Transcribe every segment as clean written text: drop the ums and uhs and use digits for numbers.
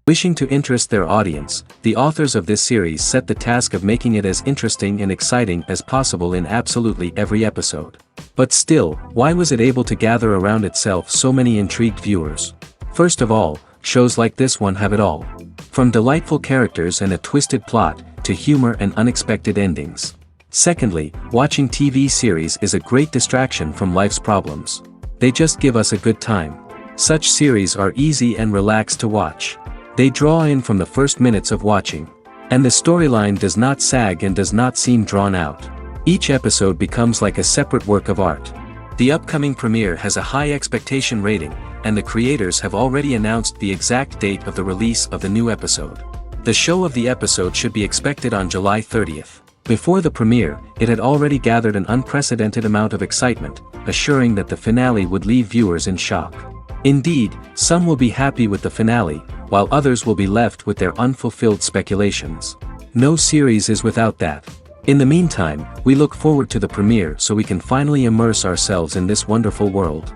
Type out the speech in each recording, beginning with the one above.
Wishing to interest their audience, the authors of this series set the task of making it as interesting and exciting as possible in absolutely every episode. But still, why was it able to gather around itself so many intrigued viewers? First of all, shows like this one have it all. From delightful characters and a twisted plot, to humor and unexpected endings. Secondly, watching TV series is a great distraction from life's problems. They just give us a good time. Such series are easy and relaxed to watch. They draw in from the first minutes of watching. And the storyline does not sag and does not seem drawn out. Each episode becomes like a separate work of art. The upcoming premiere has a high expectation rating, and the creators have already announced the exact date of the release of the new episode. The show of the episode should be expected on July 30th. Before the premiere, it had already gathered an unprecedented amount of excitement, assuring that the finale would leave viewers in shock. Indeed, some will be happy with the finale, while others will be left with their unfulfilled speculations. No series is without that. In the meantime, we look forward to the premiere so we can finally immerse ourselves in this wonderful world.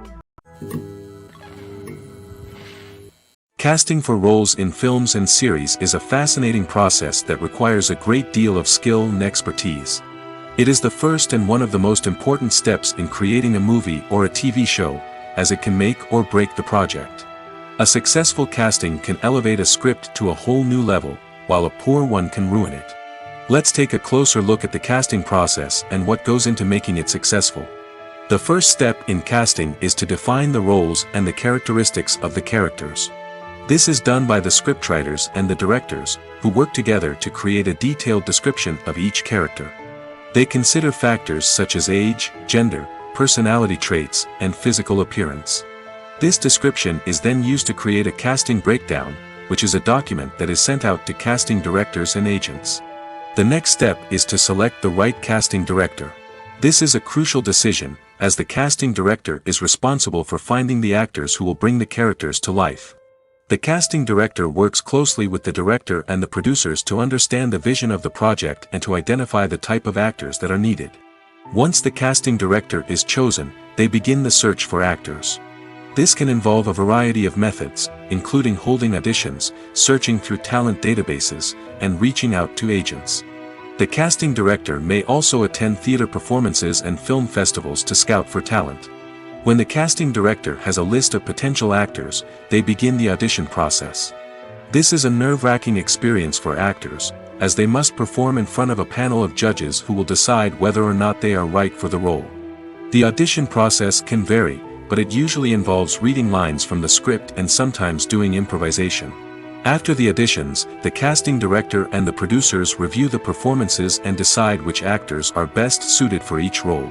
Casting for roles in films and series is a fascinating process that requires a great deal of skill and expertise. It is the first and one of the most important steps in creating a movie or a TV show, as it can make or break the project. A successful casting can elevate a script to a whole new level, while a poor one can ruin it. Let's take a closer look at the casting process and what goes into making it successful. The first step in casting is to define the roles and the characteristics of the characters. This is done by the scriptwriters and the directors, who work together to create a detailed description of each character. They consider factors such as age, gender, personality traits, and physical appearance. This description is then used to create a casting breakdown, which is a document that is sent out to casting directors and agents. The next step is to select the right casting director. This is a crucial decision, as the casting director is responsible for finding the actors who will bring the characters to life. The casting director works closely with the director and the producers to understand the vision of the project and to identify the type of actors that are needed. Once the casting director is chosen, they begin the search for actors. This can involve a variety of methods, including holding auditions, searching through talent databases, and reaching out to agents. The casting director may also attend theater performances and film festivals to scout for talent. When the casting director has a list of potential actors, they begin the audition process. This is a nerve-wracking experience for actors, as they must perform in front of a panel of judges who will decide whether or not they are right for the role. The audition process can vary, but it usually involves reading lines from the script and sometimes doing improvisation. After the auditions, the casting director and the producers review the performances and decide which actors are best suited for each role.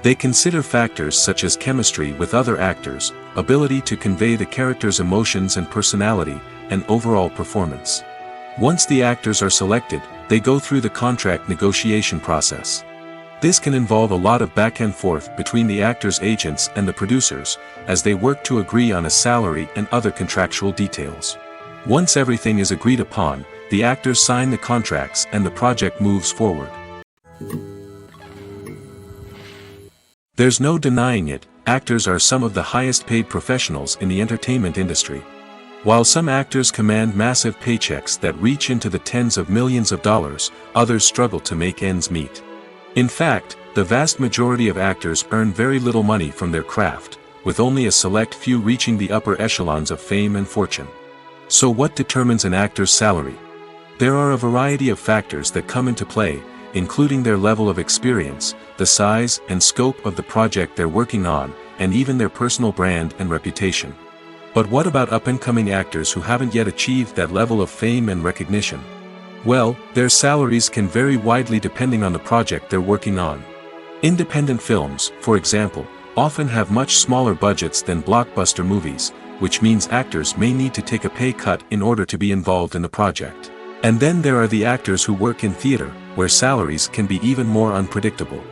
They consider factors such as chemistry with other actors, ability to convey the character's emotions and personality, and overall performance. Once the actors are selected, they go through the contract negotiation process. This can involve a lot of back and forth between the actors' agents and the producers, as they work to agree on a salary and other contractual details. Once everything is agreed upon, the actors sign the contracts and the project moves forward. There's no denying it, actors are some of the highest paid professionals in the entertainment industry. While some actors command massive paychecks that reach into the tens of millions of dollars, others struggle to make ends meet. In fact, the vast majority of actors earn very little money from their craft, with only a select few reaching the upper echelons of fame and fortune. So what determines an actor's salary? There are a variety of factors that come into play, including their level of experience, the size and scope of the project they're working on, and even their personal brand and reputation. But what about up-and-coming actors who haven't yet achieved that level of fame and recognition? Well, their salaries can vary widely depending on the project they're working on. Independent films, for example, often have much smaller budgets than blockbuster movies, which means actors may need to take a pay cut in order to be involved in the project. And then there are the actors who work in theater, where salaries can be even more unpredictable.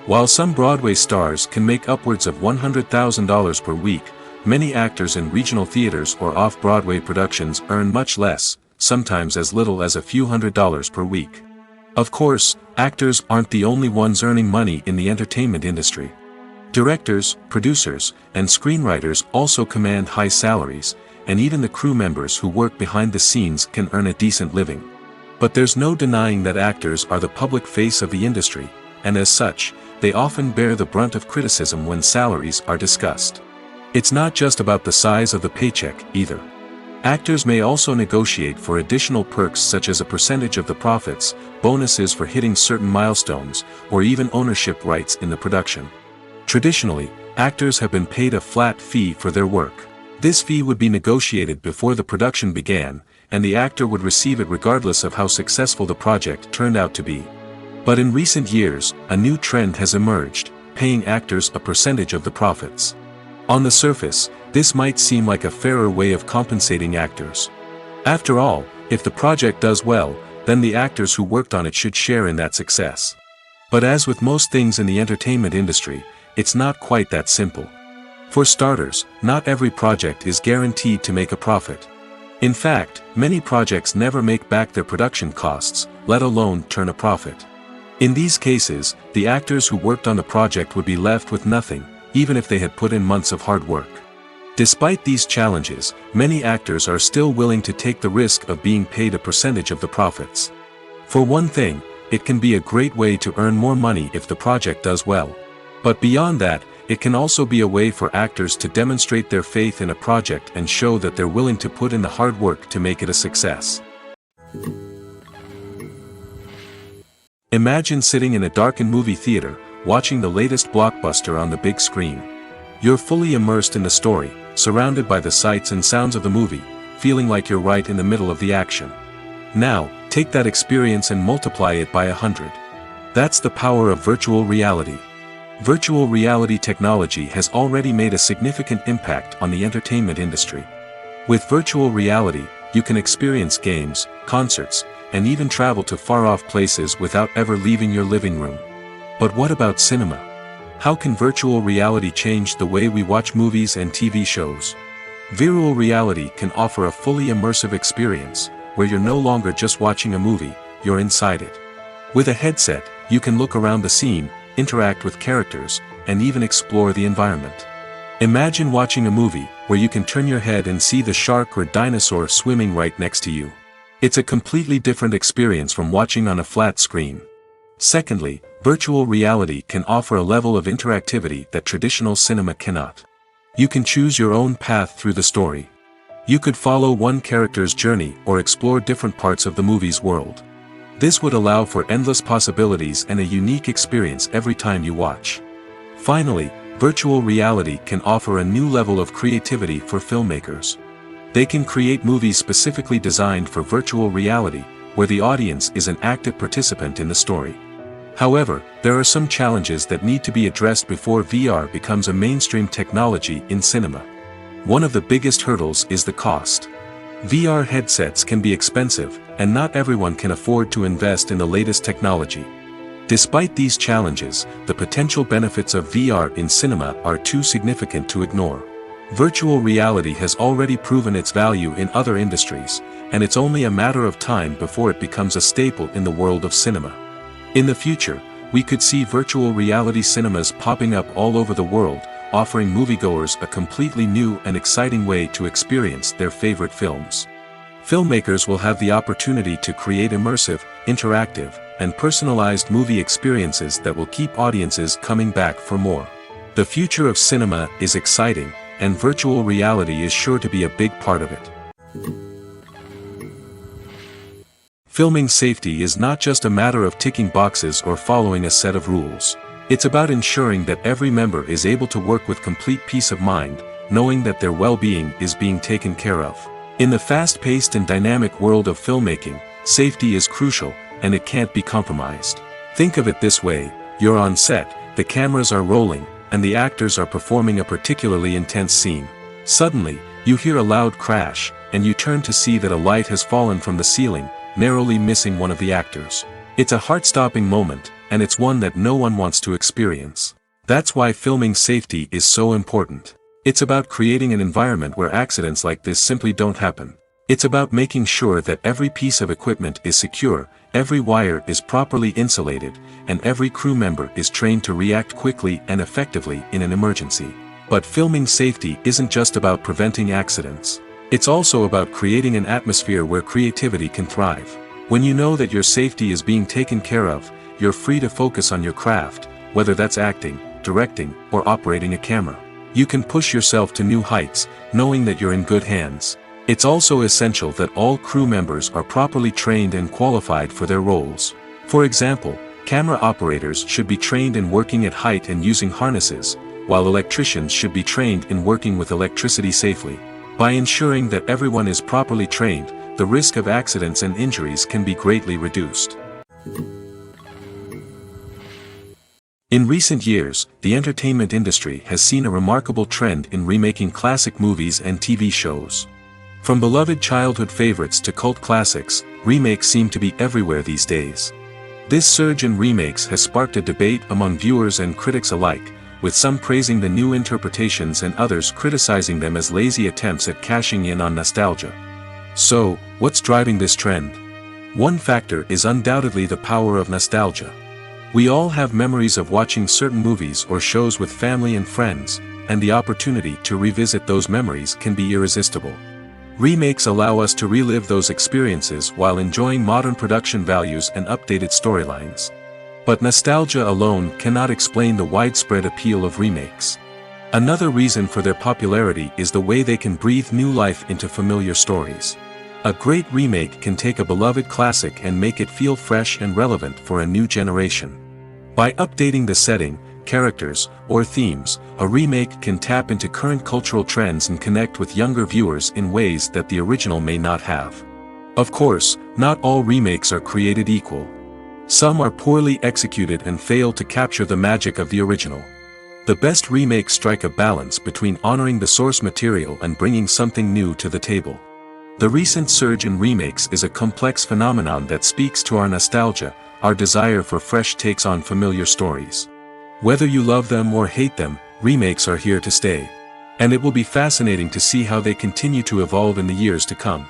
While some Broadway stars can make upwards of $100,000 per week, many actors in regional theaters or off-Broadway productions earn much less, sometimes as little as a few $100s per week. Of course, actors aren't the only ones earning money in the entertainment industry. Directors, producers, and screenwriters also command high salaries, and even the crew members who work behind the scenes can earn a decent living. But there's no denying that actors are the public face of the industry, and as such, they often bear the brunt of criticism when salaries are discussed. It's not just about the size of the paycheck, either. Actors may also negotiate for additional perks such as a percentage of the profits, bonuses for hitting certain milestones, or even ownership rights in the production. Traditionally, actors have been paid a flat fee for their work. This fee would be negotiated before the production began, and the actor would receive it regardless of how successful the project turned out to be. But in recent years, a new trend has emerged, paying actors a percentage of the profits. On the surface, this might seem like a fairer way of compensating actors. After all, if the project does well, then the actors who worked on it should share in that success. But as with most things in the entertainment industry, it's not quite that simple. For starters, not every project is guaranteed to make a profit. In fact, many projects never make back their production costs, let alone turn a profit. In these cases, the actors who worked on the project would be left with nothing, even if they had put in months of hard work. Despite these challenges, many actors are still willing to take the risk of being paid a percentage of the profits. For one thing, it can be a great way to earn more money if the project does well. But beyond that, it can also be a way for actors to demonstrate their faith in a project and show that they're willing to put in the hard work to make it a success. Imagine sitting in a darkened movie theater, watching the latest blockbuster on the big screen. You're fully immersed in the story, surrounded by the sights and sounds of the movie, feeling like you're right in the middle of the action. Now, take that experience and multiply it by 100. That's the power of virtual reality. Virtual reality technology has already made a significant impact on the entertainment industry. With virtual reality, you can experience games, concerts, and even travel to far-off places without ever leaving your living room. But what about cinema? How can virtual reality change the way we watch movies and TV shows? Virtual reality can offer a fully immersive experience, where you're no longer just watching a movie, you're inside it. With a headset, you can look around the scene, interact with characters, and even explore the environment. Imagine watching a movie where you can turn your head and see the shark or dinosaur swimming right next to you. It's a completely different experience from watching on a flat screen. Secondly, virtual reality can offer a level of interactivity that traditional cinema cannot. You can choose your own path through the story. You could follow one character's journey or explore different parts of the movie's world. This would allow for endless possibilities and a unique experience every time you watch. Finally, virtual reality can offer a new level of creativity for filmmakers. They can create movies specifically designed for virtual reality, where the audience is an active participant in the story. However, there are some challenges that need to be addressed before VR becomes a mainstream technology in cinema. One of the biggest hurdles is the cost. VR headsets can be expensive, and not everyone can afford to invest in the latest technology. Despite these challenges, the potential benefits of VR in cinema are too significant to ignore. Virtual reality has already proven its value in other industries, and it's only a matter of time before it becomes a staple in the world of cinema. In the future, we could see virtual reality cinemas popping up all over the world, offering moviegoers a completely new and exciting way to experience their favorite films. Filmmakers will have the opportunity to create immersive, interactive, and personalized movie experiences that will keep audiences coming back for more. The future of cinema is exciting, and virtual reality is sure to be a big part of it. Filming safety is not just a matter of ticking boxes or following a set of rules. It's about ensuring that every member is able to work with complete peace of mind, knowing that their well-being is being taken care of. In the fast-paced and dynamic world of filmmaking, safety is crucial, and it can't be compromised. Think of it this way: you're on set, the cameras are rolling, and the actors are performing a particularly intense scene. Suddenly, you hear a loud crash, and you turn to see that a light has fallen from the ceiling, narrowly missing one of the actors. It's a heart-stopping moment, and it's one that no one wants to experience. That's why filming safety is so important. It's about creating an environment where accidents like this simply don't happen. It's about making sure that every piece of equipment is secure, every wire is properly insulated, and every crew member is trained to react quickly and effectively in an emergency. But filming safety isn't just about preventing accidents. It's also about creating an atmosphere where creativity can thrive. When you know that your safety is being taken care of, you're free to focus on your craft, whether that's acting, directing, or operating a camera. You can push yourself to new heights, knowing that you're in good hands. It's also essential that all crew members are properly trained and qualified for their roles. For example, camera operators should be trained in working at height and using harnesses, while electricians should be trained in working with electricity safely. By ensuring that everyone is properly trained, the risk of accidents and injuries can be greatly reduced. In recent years, the entertainment industry has seen a remarkable trend in remaking classic movies and TV shows. From beloved childhood favorites to cult classics, remakes seem to be everywhere these days. This surge in remakes has sparked a debate among viewers and critics alike, with some praising the new interpretations and others criticizing them as lazy attempts at cashing in on nostalgia. So, what's driving this trend? One factor is undoubtedly the power of nostalgia. We all have memories of watching certain movies or shows with family and friends, and the opportunity to revisit those memories can be irresistible. Remakes allow us to relive those experiences while enjoying modern production values and updated storylines. But nostalgia alone cannot explain the widespread appeal of remakes. Another reason for their popularity is the way they can breathe new life into familiar stories. A great remake can take a beloved classic and make it feel fresh and relevant for a new generation. By updating the setting, characters, or themes, a remake can tap into current cultural trends and connect with younger viewers in ways that the original may not have. Of course, not all remakes are created equal. Some are poorly executed and fail to capture the magic of the original. The best remakes strike a balance between honoring the source material and bringing something new to the table. The recent surge in remakes is a complex phenomenon that speaks to our nostalgia, our desire for fresh takes on familiar stories. Whether you love them or hate them, remakes are here to stay. And it will be fascinating to see how they continue to evolve in the years to come.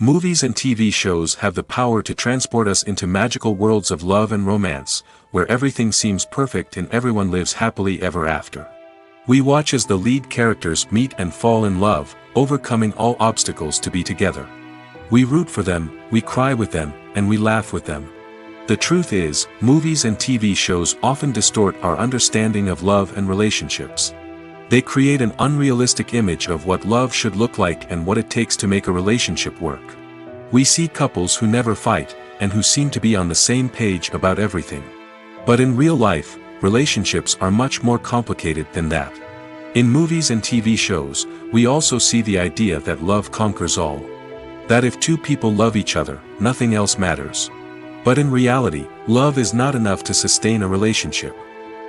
Movies and TV shows have the power to transport us into magical worlds of love and romance, where everything seems perfect and everyone lives happily ever after. We watch as the lead characters meet and fall in love, overcoming all obstacles to be together. We root for them, we cry with them, and we laugh with them. The truth is, movies and TV shows often distort our understanding of love and relationships. They create an unrealistic image of what love should look like and what it takes to make a relationship work. We see couples who never fight, and who seem to be on the same page about everything. But in real life, relationships are much more complicated than that. In movies and TV shows, we also see the idea that love conquers all. That if two people love each other, nothing else matters. But in reality, love is not enough to sustain a relationship.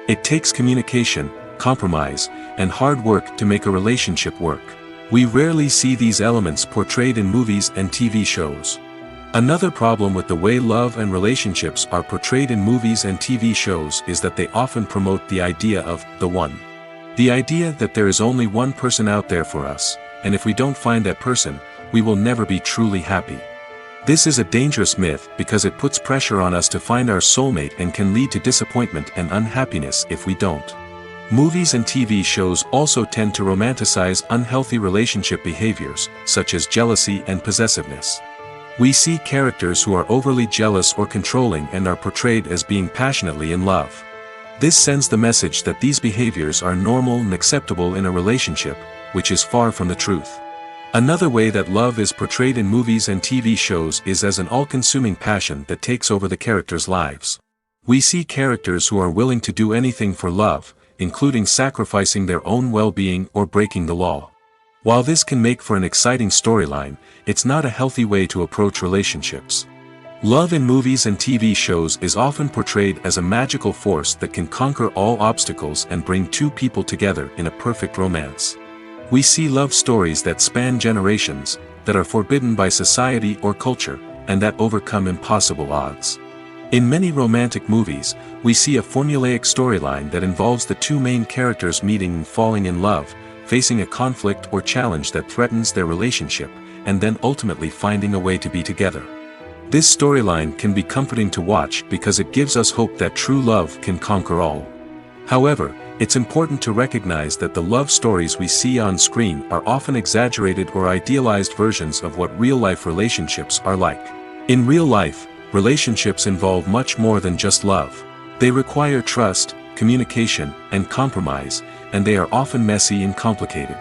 It takes communication, compromise, and hard work to make a relationship work. We rarely see these elements portrayed in movies and TV shows. Another problem with the way love and relationships are portrayed in movies and TV shows is that they often promote the idea of the one. The idea that there is only one person out there for us, and if we don't find that person, we will never be truly happy. This is a dangerous myth because it puts pressure on us to find our soulmate and can lead to disappointment and unhappiness if we don't. Movies and TV shows also tend to romanticize unhealthy relationship behaviors, such as jealousy and possessiveness. We see characters who are overly jealous or controlling and are portrayed as being passionately in love. This sends the message that these behaviors are normal and acceptable in a relationship, which is far from the truth. Another way that love is portrayed in movies and TV shows is as an all-consuming passion that takes over the characters' lives. We see characters who are willing to do anything for love, including sacrificing their own well-being or breaking the law. While this can make for an exciting storyline, it's not a healthy way to approach relationships. Love in movies and TV shows is often portrayed as a magical force that can conquer all obstacles and bring two people together in a perfect romance. We see love stories that span generations, that are forbidden by society or culture, and that overcome impossible odds. In many romantic movies, we see a formulaic storyline that involves the two main characters meeting and falling in love, facing a conflict or challenge that threatens their relationship, and then ultimately finding a way to be together. This storyline can be comforting to watch because it gives us hope that true love can conquer all. However, it's important to recognize that the love stories we see on screen are often exaggerated or idealized versions of what real-life relationships are like. In real life, relationships involve much more than just love. They require trust, communication, and compromise, and they are often messy and complicated.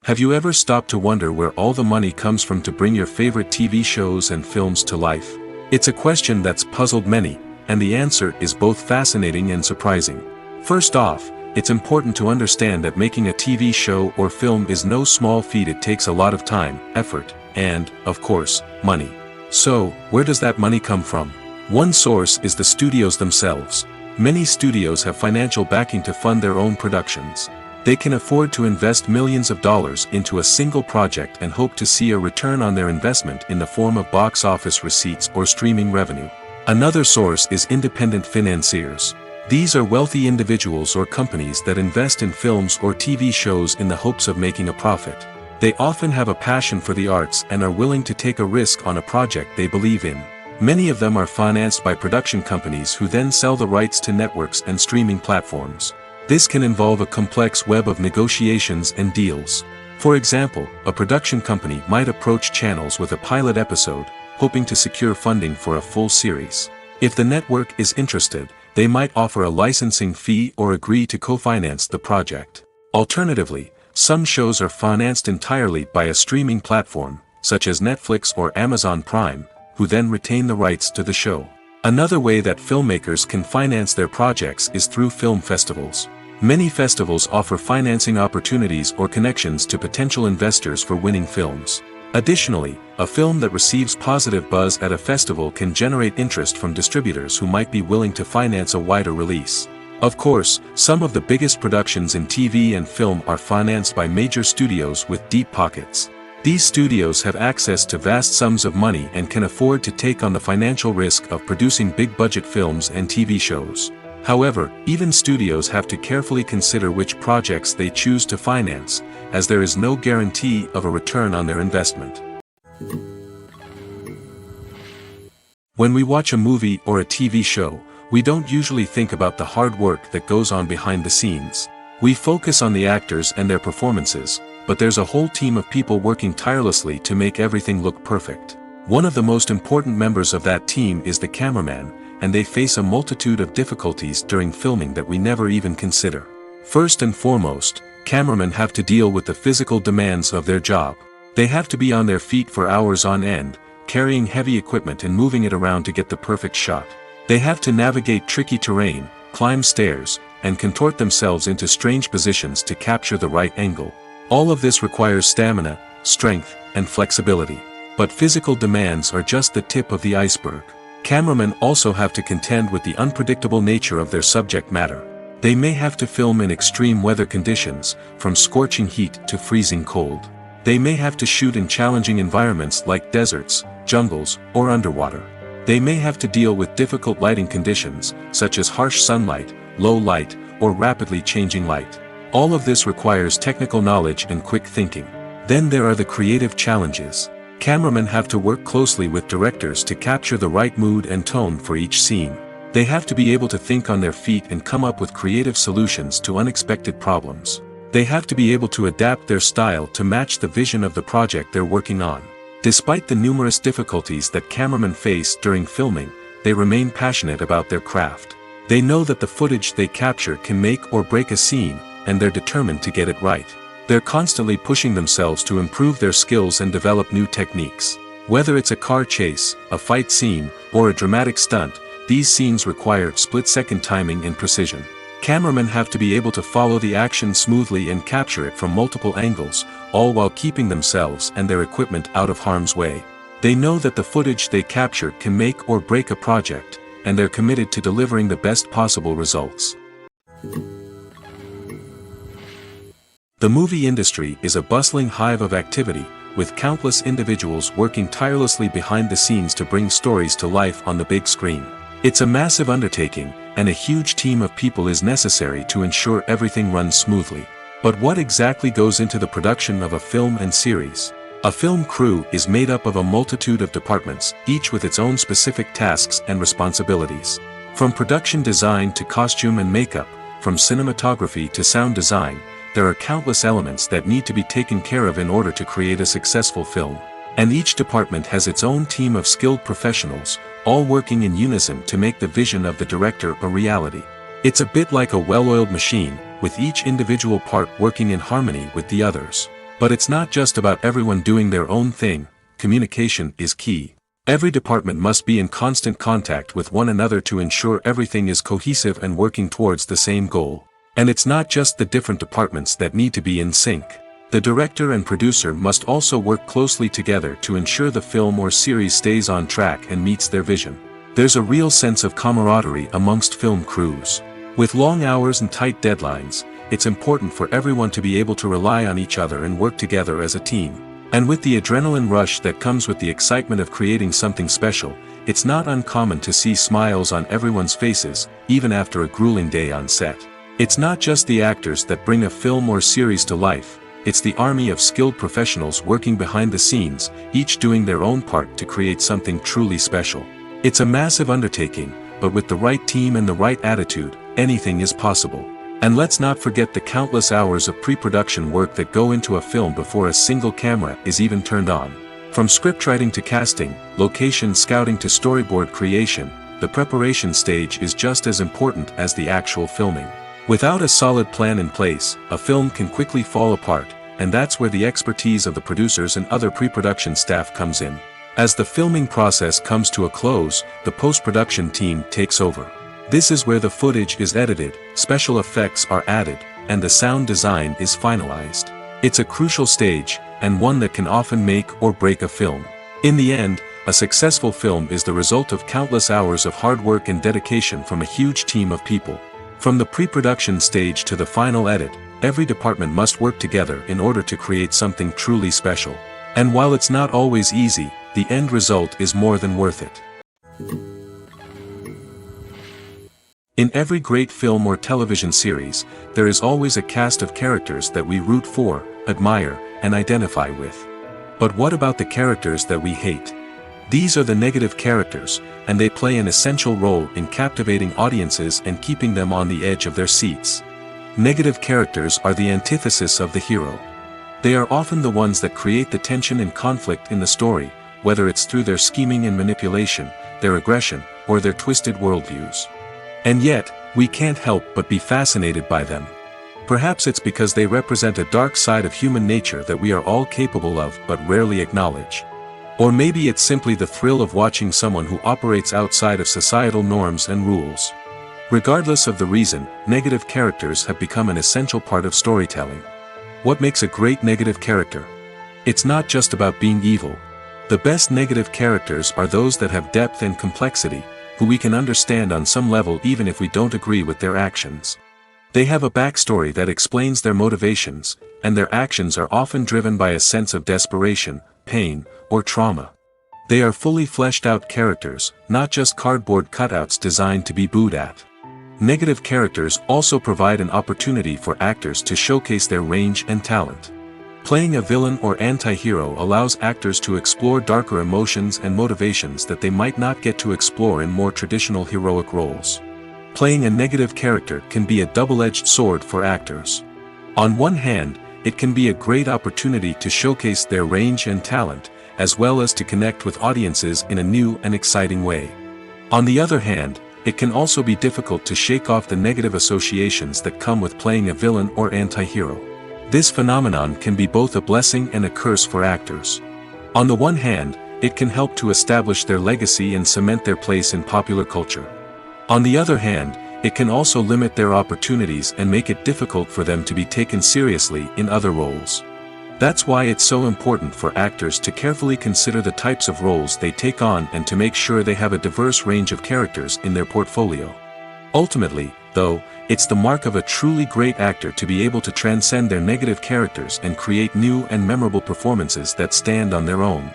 Have you ever stopped to wonder where all the money comes from to bring your favorite TV shows and films to life? It's a question that's puzzled many, and the answer is both fascinating and surprising. First off, it's important to understand that making a TV show or film is no small feat. It takes a lot of time, effort, and, of course, money. So, where does that money come from? One source is the studios themselves. Many studios have financial backing to fund their own productions. They can afford to invest millions of dollars into a single project and hope to see a return on their investment in the form of box office receipts or streaming revenue. Another source is independent financiers. These are wealthy individuals or companies that invest in films or TV shows in the hopes of making a profit. They often have a passion for the arts and are willing to take a risk on a project they believe in. Many of them are financed by production companies who then sell the rights to networks and streaming platforms. This can involve a complex web of negotiations and deals. For example, a production company might approach channels with a pilot episode, hoping to secure funding for a full series. If the network is interested, they might offer a licensing fee or agree to co-finance the project. Alternatively, some shows are financed entirely by a streaming platform, such as Netflix or Amazon Prime, who then retain the rights to the show. Another way that filmmakers can finance their projects is through film festivals. Many festivals offer financing opportunities or connections to potential investors for winning films. Additionally, a film that receives positive buzz at a festival can generate interest from distributors who might be willing to finance a wider release. Of course, some of the biggest productions in TV and film are financed by major studios with deep pockets. These studios have access to vast sums of money and can afford to take on the financial risk of producing big-budget films and TV shows. However, even studios have to carefully consider which projects they choose to finance, as there is no guarantee of a return on their investment. When we watch a movie or a TV show, we don't usually think about the hard work that goes on behind the scenes. We focus on the actors and their performances, but there's a whole team of people working tirelessly to make everything look perfect. One of the most important members of that team is the cameraman, and they face a multitude of difficulties during filming that we never even consider. First and foremost, cameramen have to deal with the physical demands of their job. They have to be on their feet for hours on end, carrying heavy equipment and moving it around to get the perfect shot. They have to navigate tricky terrain, climb stairs, and contort themselves into strange positions to capture the right angle. All of this requires stamina, strength, and flexibility. But physical demands are just the tip of the iceberg. Cameramen also have to contend with the unpredictable nature of their subject matter. They may have to film in extreme weather conditions, from scorching heat to freezing cold. They may have to shoot in challenging environments like deserts, jungles, or underwater. They may have to deal with difficult lighting conditions, such as harsh sunlight, low light, or rapidly changing light. All of this requires technical knowledge and quick thinking. Then there are the creative challenges. Cameramen have to work closely with directors to capture the right mood and tone for each scene. They have to be able to think on their feet and come up with creative solutions to unexpected problems. They have to be able to adapt their style to match the vision of the project they're working on. Despite the numerous difficulties that cameramen face during filming, they remain passionate about their craft. They know that the footage they capture can make or break a scene, and they're determined to get it right. They're constantly pushing themselves to improve their skills and develop new techniques. Whether it's a car chase, a fight scene, or a dramatic stunt, these scenes require split-second timing and precision. Cameramen have to be able to follow the action smoothly and capture it from multiple angles, all while keeping themselves and their equipment out of harm's way. They know that the footage they capture can make or break a project, and they're committed to delivering the best possible results. The movie industry is a bustling hive of activity, with countless individuals working tirelessly behind the scenes to bring stories to life on the big screen. It's a massive undertaking, and a huge team of people is necessary to ensure everything runs smoothly. But what exactly goes into the production of a film and series? A film crew is made up of a multitude of departments, each with its own specific tasks and responsibilities. From production design to costume and makeup, from cinematography to sound design, there are countless elements that need to be taken care of in order to create a successful film. And each department has its own team of skilled professionals, all working in unison to make the vision of the director a reality. It's a bit like a well-oiled machine, with each individual part working in harmony with the others. But it's not just about everyone doing their own thing. Communication is key. Every department must be in constant contact with one another to ensure everything is cohesive and working towards the same goal. And it's not just the different departments that need to be in sync. The director and producer must also work closely together to ensure the film or series stays on track and meets their vision. There's a real sense of camaraderie amongst film crews. With long hours and tight deadlines, it's important for everyone to be able to rely on each other and work together as a team. And with the adrenaline rush that comes with the excitement of creating something special, it's not uncommon to see smiles on everyone's faces, even after a grueling day on set. It's not just the actors that bring a film or series to life, it's the army of skilled professionals working behind the scenes, each doing their own part to create something truly special. It's a massive undertaking, but with the right team and the right attitude, anything is possible. And let's not forget the countless hours of pre-production work that go into a film before a single camera is even turned on. From scriptwriting to casting, location scouting to storyboard creation, the preparation stage is just as important as the actual filming. Without a solid plan in place, a film can quickly fall apart, and that's where the expertise of the producers and other pre-production staff comes in. As the filming process comes to a close, the post-production team takes over. This is where the footage is edited, special effects are added, and the sound design is finalized. It's a crucial stage, and one that can often make or break a film. In the end, a successful film is the result of countless hours of hard work and dedication from a huge team of people. From the pre-production stage to the final edit, every department must work together in order to create something truly special. And while it's not always easy, the end result is more than worth it. In every great film or television series, there is always a cast of characters that we root for, admire, and identify with. But what about the characters that we hate? These are the negative characters, and they play an essential role in captivating audiences and keeping them on the edge of their seats. Negative characters are the antithesis of the hero. They are often the ones that create the tension and conflict in the story, whether it's through their scheming and manipulation, their aggression, or their twisted worldviews. And yet, we can't help but be fascinated by them. Perhaps it's because they represent a dark side of human nature that we are all capable of but rarely acknowledge. Or maybe it's simply the thrill of watching someone who operates outside of societal norms and rules. Regardless of the reason, negative characters have become an essential part of storytelling. What makes a great negative character? It's not just about being evil. The best negative characters are those that have depth and complexity, who we can understand on some level even if we don't agree with their actions. They have a backstory that explains their motivations, and their actions are often driven by a sense of desperation, pain, or trauma. They are fully fleshed out characters, not just cardboard cutouts designed to be booed at. Negative characters also provide an opportunity for actors to showcase their range and talent. Playing a villain or anti-hero allows actors to explore darker emotions and motivations that they might not get to explore in more traditional heroic roles. Playing a negative character can be a double-edged sword for actors. On one hand, it can be a great opportunity to showcase their range and talent, as well as to connect with audiences in a new and exciting way. On the other hand, it can also be difficult to shake off the negative associations that come with playing a villain or anti-hero. This phenomenon can be both a blessing and a curse for actors. On the one hand, it can help to establish their legacy and cement their place in popular culture. On the other hand, it can also limit their opportunities and make it difficult for them to be taken seriously in other roles. That's why it's so important for actors to carefully consider the types of roles they take on and to make sure they have a diverse range of characters in their portfolio. Ultimately, though, it's the mark of a truly great actor to be able to transcend their negative characters and create new and memorable performances that stand on their own.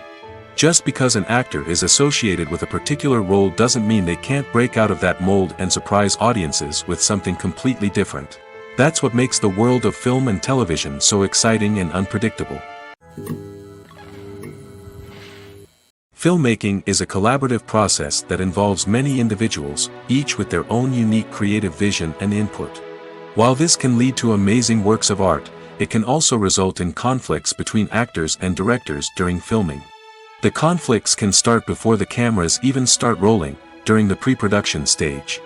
Just because an actor is associated with a particular role doesn't mean they can't break out of that mold and surprise audiences with something completely different. That's what makes the world of film and television so exciting and unpredictable. Filmmaking is a collaborative process that involves many individuals, each with their own unique creative vision and input. While this can lead to amazing works of art, it can also result in conflicts between actors and directors during filming. The conflicts can start before the cameras even start rolling, during the pre-production stage.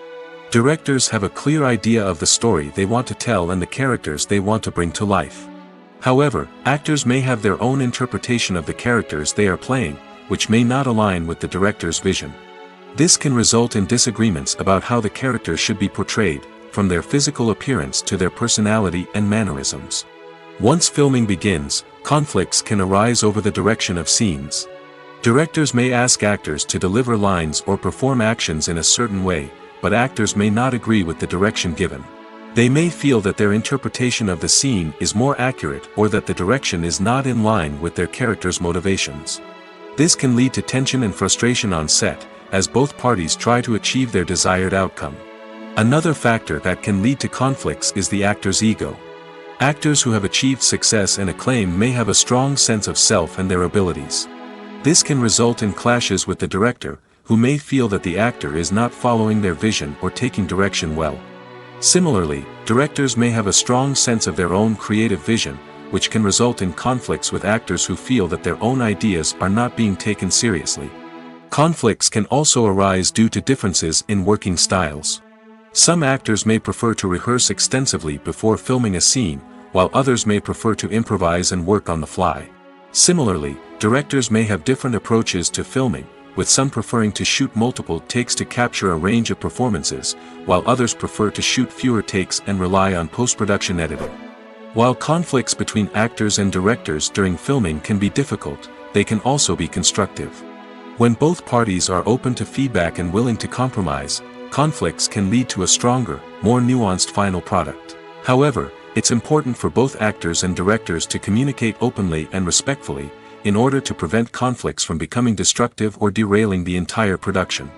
Directors have a clear idea of the story they want to tell and the characters they want to bring to life. However, actors may have their own interpretation of the characters they are playing, which may not align with the director's vision. This can result in disagreements about how the character should be portrayed, from their physical appearance to their personality and mannerisms. Once filming begins, conflicts can arise over the direction of scenes. Directors may ask actors to deliver lines or perform actions in a certain way, but actors may not agree with the direction given. They may feel that their interpretation of the scene is more accurate or that the direction is not in line with their character's motivations. This can lead to tension and frustration on set, as both parties try to achieve their desired outcome. Another factor that can lead to conflicts is the actor's ego. Actors who have achieved success and acclaim may have a strong sense of self and their abilities. This can result in clashes with the director, who may feel that the actor is not following their vision or taking direction well. Similarly, directors may have a strong sense of their own creative vision, which can result in conflicts with actors who feel that their own ideas are not being taken seriously. Conflicts can also arise due to differences in working styles. Some actors may prefer to rehearse extensively before filming a scene, while others may prefer to improvise and work on the fly. Similarly, directors may have different approaches to filming, with some preferring to shoot multiple takes to capture a range of performances, while others prefer to shoot fewer takes and rely on post-production editing. While conflicts between actors and directors during filming can be difficult, they can also be constructive. When both parties are open to feedback and willing to compromise, conflicts can lead to a stronger, more nuanced final product. However, it's important for both actors and directors to communicate openly and respectfully, in order to prevent conflicts from becoming destructive or derailing the entire production.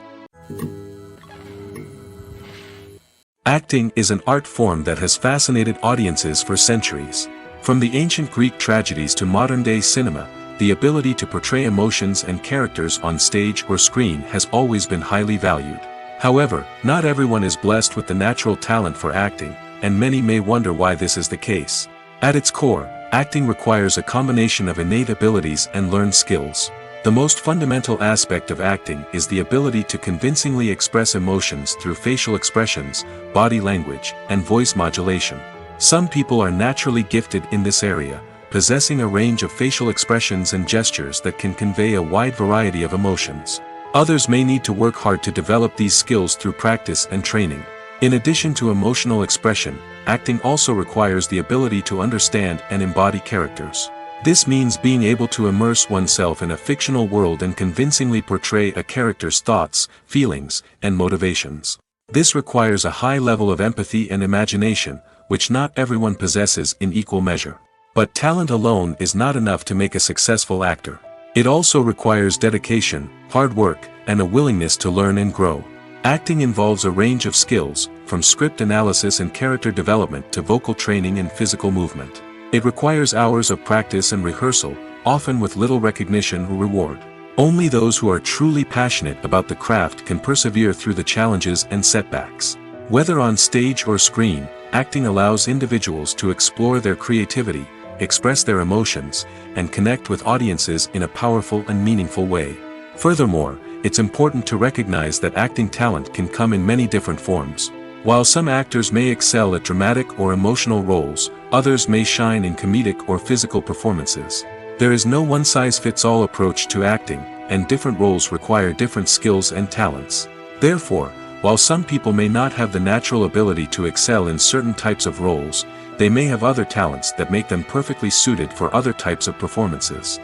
Acting is an art form that has fascinated audiences for centuries. From the ancient Greek tragedies to modern-day cinema, the ability to portray emotions and characters on stage or screen has always been highly valued. However, not everyone is blessed with the natural talent for acting, and many may wonder why this is the case. At its core, acting requires a combination of innate abilities and learned skills. The most fundamental aspect of acting is the ability to convincingly express emotions through facial expressions, body language, and voice modulation. Some people are naturally gifted in this area, possessing a range of facial expressions and gestures that can convey a wide variety of emotions. Others may need to work hard to develop these skills through practice and training. In addition to emotional expression, acting also requires the ability to understand and embody characters. This means being able to immerse oneself in a fictional world and convincingly portray a character's thoughts, feelings, and motivations. This requires a high level of empathy and imagination, which not everyone possesses in equal measure. But talent alone is not enough to make a successful actor. It also requires dedication, hard work, and a willingness to learn and grow. Acting involves a range of skills, from script analysis and character development to vocal training and physical movement. It requires hours of practice and rehearsal, often with little recognition or reward. Only those who are truly passionate about the craft can persevere through the challenges and setbacks. Whether on stage or screen, acting allows individuals to explore their creativity, express their emotions, and connect with audiences in a powerful and meaningful way. Furthermore, it's important to recognize that acting talent can come in many different forms. While some actors may excel at dramatic or emotional roles, others may shine in comedic or physical performances. There is no one-size-fits-all approach to acting, and different roles require different skills and talents. Therefore, while some people may not have the natural ability to excel in certain types of roles, they may have other talents that make them perfectly suited for other types of performances.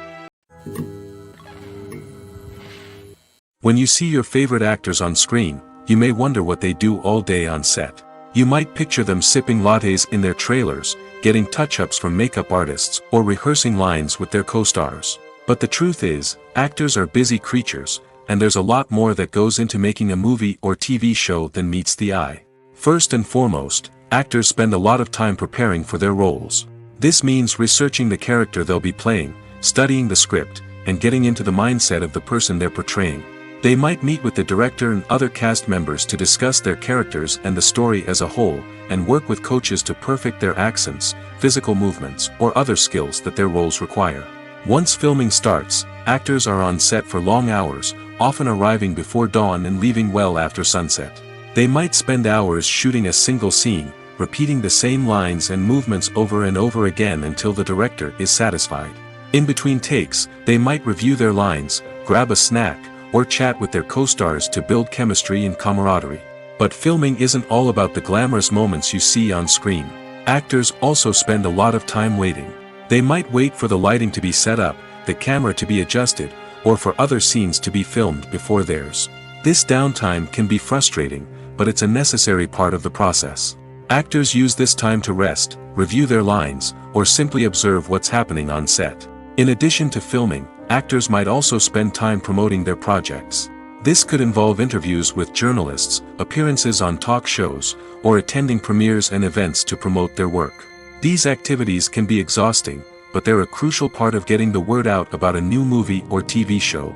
When you see your favorite actors on screen, you may wonder what they do all day on set. You might picture them sipping lattes in their trailers, getting touch-ups from makeup artists, or rehearsing lines with their co-stars. But the truth is, actors are busy creatures, and there's a lot more that goes into making a movie or TV show than meets the eye. First and foremost, actors spend a lot of time preparing for their roles. This means researching the character they'll be playing, studying the script, and getting into the mindset of the person they're portraying. They might meet with the director and other cast members to discuss their characters and the story as a whole, and work with coaches to perfect their accents, physical movements, or other skills that their roles require. Once filming starts, actors are on set for long hours, often arriving before dawn and leaving well after sunset. They might spend hours shooting a single scene, repeating the same lines and movements over and over again until the director is satisfied. In between takes, they might review their lines, grab a snack, or chat with their co-stars to build chemistry and camaraderie. But filming isn't all about the glamorous moments you see on screen. Actors also spend a lot of time waiting. They might wait for the lighting to be set up, the camera to be adjusted, or for other scenes to be filmed before theirs. This downtime can be frustrating, but it's a necessary part of the process. Actors use this time to rest, review their lines, or simply observe what's happening on set. In addition to filming, actors might also spend time promoting their projects. This could involve interviews with journalists, appearances on talk shows, or attending premieres and events to promote their work. These activities can be exhausting, but they're a crucial part of getting the word out about a new movie or TV show.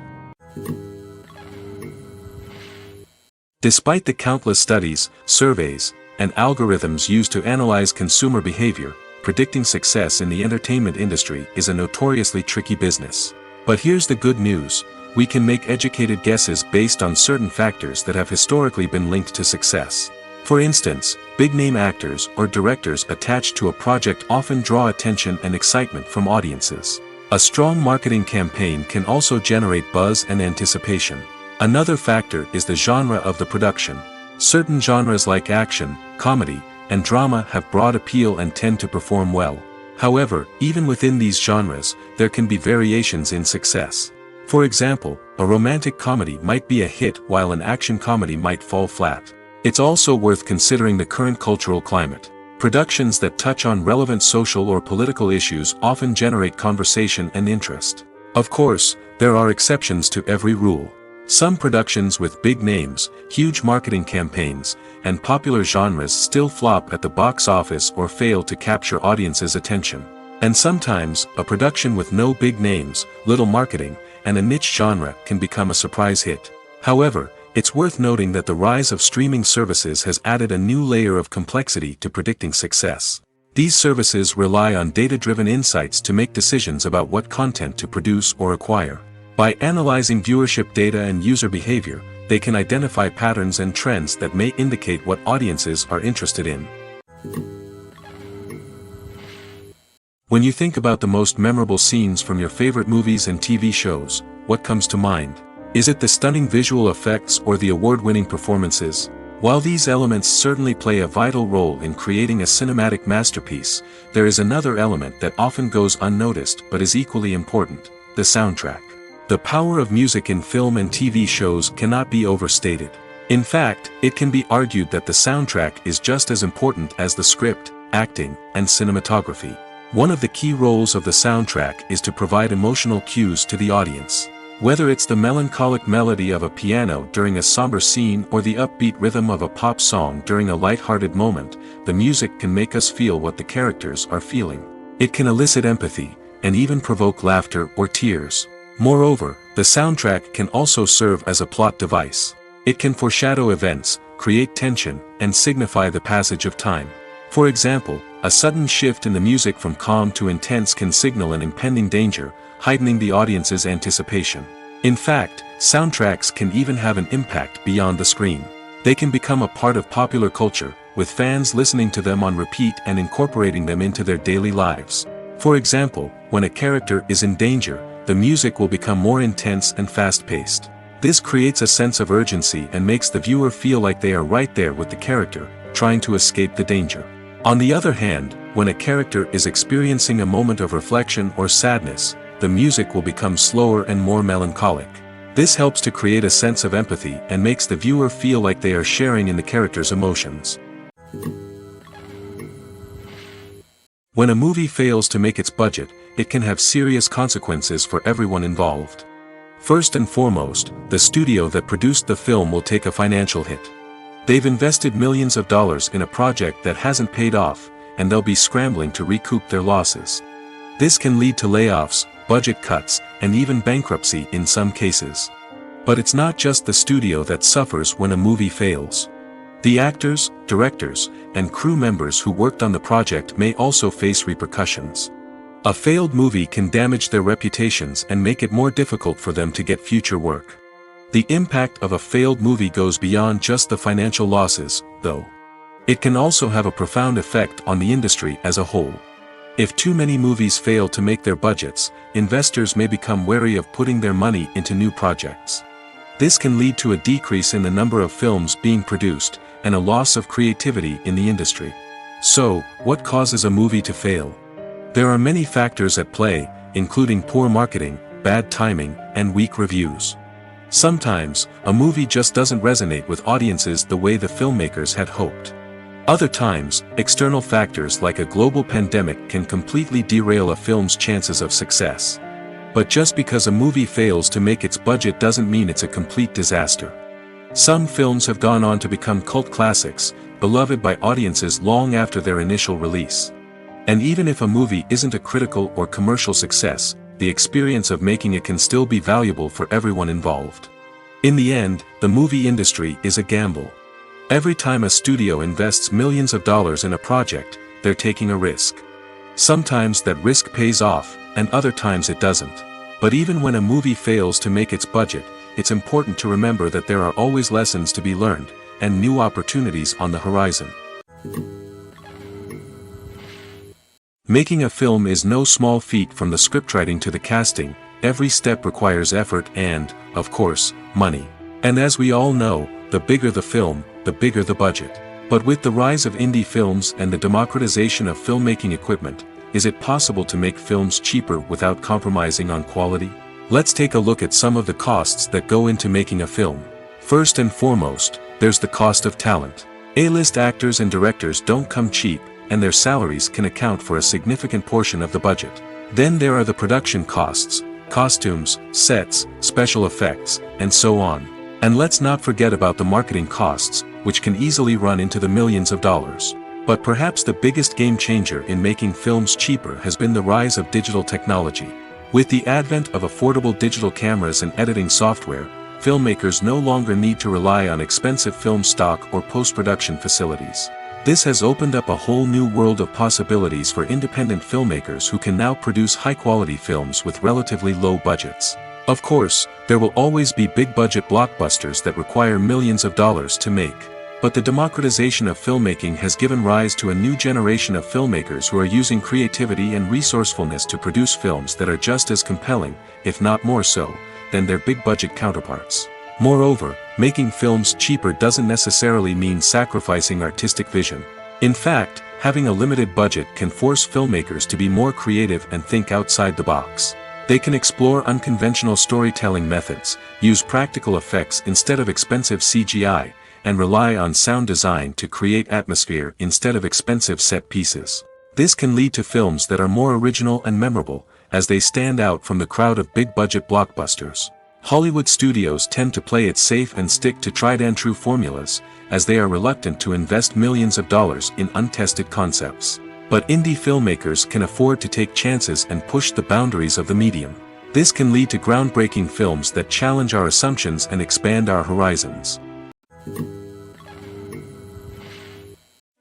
Despite the countless studies, surveys, and algorithms used to analyze consumer behavior, predicting success in the entertainment industry is a notoriously tricky business. But here's the good news: we can make educated guesses based on certain factors that have historically been linked to success. For instance, big-name actors or directors attached to a project often draw attention and excitement from audiences. A strong marketing campaign can also generate buzz and anticipation. Another factor is the genre of the production. Certain genres like action, comedy, and drama have broad appeal and tend to perform well. However, even within these genres, there can be variations in success. For example, a romantic comedy might be a hit while an action comedy might fall flat. It's also worth considering the current cultural climate. Productions that touch on relevant social or political issues often generate conversation and interest. Of course, there are exceptions to every rule. Some productions with big names, huge marketing campaigns, and popular genres still flop at the box office or fail to capture audiences' attention. And sometimes, a production with no big names, little marketing, and a niche genre can become a surprise hit. However, it's worth noting that the rise of streaming services has added a new layer of complexity to predicting success. These services rely on data-driven insights to make decisions about what content to produce or acquire. By analyzing viewership data and user behavior, they can identify patterns and trends that may indicate what audiences are interested in. When you think about the most memorable scenes from your favorite movies and TV shows, what comes to mind? Is it the stunning visual effects or the award-winning performances? While these elements certainly play a vital role in creating a cinematic masterpiece, there is another element that often goes unnoticed but is equally important: the soundtrack. The power of music in film and TV shows cannot be overstated. In fact, it can be argued that the soundtrack is just as important as the script, acting, and cinematography. One of the key roles of the soundtrack is to provide emotional cues to the audience. Whether it's the melancholic melody of a piano during a somber scene or the upbeat rhythm of a pop song during a light-hearted moment, the music can make us feel what the characters are feeling. It can elicit empathy, and even provoke laughter or tears. Moreover, the soundtrack can also serve as a plot device. It can foreshadow events, create tension, and signify the passage of time. For example, a sudden shift in the music from calm to intense can signal an impending danger, heightening the audience's anticipation. In fact, soundtracks can even have an impact beyond the screen. They can become a part of popular culture, with fans listening to them on repeat and incorporating them into their daily lives. For example, when a character is in danger, the music will become more intense and fast-paced. This creates a sense of urgency and makes the viewer feel like they are right there with the character, trying to escape the danger. On the other hand, when a character is experiencing a moment of reflection or sadness, the music will become slower and more melancholic. This helps to create a sense of empathy and makes the viewer feel like they are sharing in the character's emotions. When a movie fails to make its budget, it can have serious consequences for everyone involved. First and foremost, the studio that produced the film will take a financial hit. They've invested millions of dollars in a project that hasn't paid off, and they'll be scrambling to recoup their losses. This can lead to layoffs, budget cuts, and even bankruptcy in some cases. But it's not just the studio that suffers when a movie fails. The actors, directors, and crew members who worked on the project may also face repercussions. A failed movie can damage their reputations and make it more difficult for them to get future work. The impact of a failed movie goes beyond just the financial losses, though. It can also have a profound effect on the industry as a whole. If too many movies fail to make their budgets, investors may become wary of putting their money into new projects. This can lead to a decrease in the number of films being produced, and a loss of creativity in the industry. So, what causes a movie to fail? There are many factors at play, including poor marketing, bad timing, and weak reviews. Sometimes, a movie just doesn't resonate with audiences the way the filmmakers had hoped. Other times, external factors like a global pandemic can completely derail a film's chances of success. But just because a movie fails to make its budget doesn't mean it's a complete disaster. Some films have gone on to become cult classics, beloved by audiences long after their initial release. And even if a movie isn't a critical or commercial success, the experience of making it can still be valuable for everyone involved. In the end, the movie industry is a gamble. Every time a studio invests millions of dollars in a project, they're taking a risk. Sometimes that risk pays off, and other times it doesn't. But even when a movie fails to make its budget, it's important to remember that there are always lessons to be learned, and new opportunities on the horizon. Making a film is no small feat. From the scriptwriting to the casting, every step requires effort and, of course, money. And as we all know, the bigger the film, the bigger the budget. But with the rise of indie films and the democratization of filmmaking equipment, is it possible to make films cheaper without compromising on quality? Let's take a look at some of the costs that go into making a film. First and foremost, there's the cost of talent. A-list actors and directors don't come cheap, and their salaries can account for a significant portion of the budget. Then there are the production costs, costumes, sets, special effects, and so on. And let's not forget about the marketing costs, which can easily run into the millions of dollars. But perhaps the biggest game changer in making films cheaper has been the rise of digital technology. With the advent of affordable digital cameras and editing software, filmmakers no longer need to rely on expensive film stock or post-production facilities. This has opened up a whole new world of possibilities for independent filmmakers who can now produce high-quality films with relatively low budgets. Of course, there will always be big-budget blockbusters that require millions of dollars to make. But the democratization of filmmaking has given rise to a new generation of filmmakers who are using creativity and resourcefulness to produce films that are just as compelling, if not more so, than their big-budget counterparts. Moreover, making films cheaper doesn't necessarily mean sacrificing artistic vision. In fact, having a limited budget can force filmmakers to be more creative and think outside the box. They can explore unconventional storytelling methods, use practical effects instead of expensive CGI, and rely on sound design to create atmosphere instead of expensive set pieces. This can lead to films that are more original and memorable, as they stand out from the crowd of big-budget blockbusters. Hollywood studios tend to play it safe and stick to tried-and-true formulas, as they are reluctant to invest millions of dollars in untested concepts. But indie filmmakers can afford to take chances and push the boundaries of the medium. This can lead to groundbreaking films that challenge our assumptions and expand our horizons.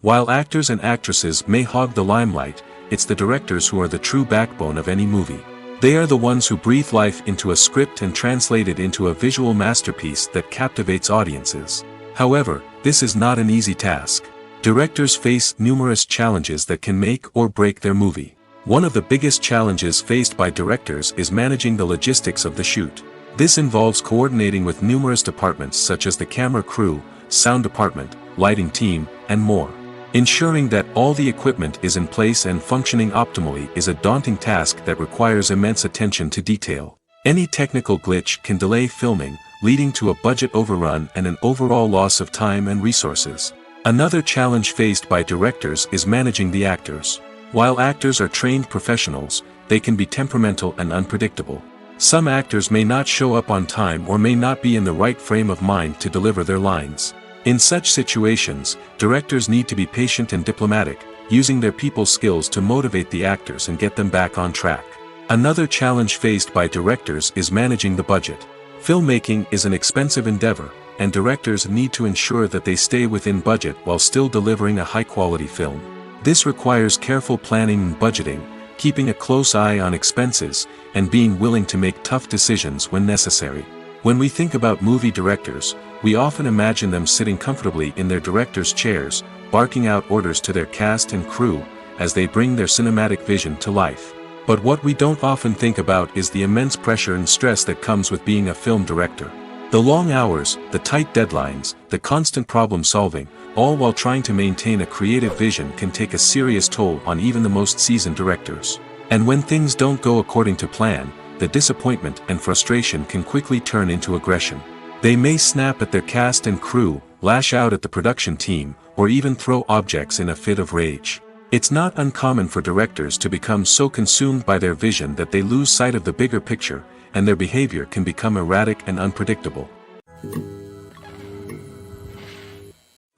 While actors and actresses may hog the limelight, it's the directors who are the true backbone of any movie. They are the ones who breathe life into a script and translate it into a visual masterpiece that captivates audiences. However, this is not an easy task. Directors face numerous challenges that can make or break their movie. One of the biggest challenges faced by directors is managing the logistics of the shoot. This involves coordinating with numerous departments such as the camera crew, sound department, lighting team, and more. Ensuring that all the equipment is in place and functioning optimally is a daunting task that requires immense attention to detail. Any technical glitch can delay filming, leading to a budget overrun and an overall loss of time and resources. Another challenge faced by directors is managing the actors. While actors are trained professionals, they can be temperamental and unpredictable. Some actors may not show up on time or may not be in the right frame of mind to deliver their lines. In such situations, directors need to be patient and diplomatic, using their people skills to motivate the actors and get them back on track. Another challenge faced by directors is managing the budget. Filmmaking is an expensive endeavor, and directors need to ensure that they stay within budget while still delivering a high-quality film. This requires careful planning and budgeting, keeping a close eye on expenses, and being willing to make tough decisions when necessary. When we think about movie directors, we often imagine them sitting comfortably in their director's chairs, barking out orders to their cast and crew, as they bring their cinematic vision to life. But what we don't often think about is the immense pressure and stress that comes with being a film director. The long hours, the tight deadlines, the constant problem solving, all while trying to maintain a creative vision can take a serious toll on even the most seasoned directors. And when things don't go according to plan, the disappointment and frustration can quickly turn into aggression. They may snap at their cast and crew, lash out at the production team, or even throw objects in a fit of rage. It's not uncommon for directors to become so consumed by their vision that they lose sight of the bigger picture, and their behavior can become erratic and unpredictable.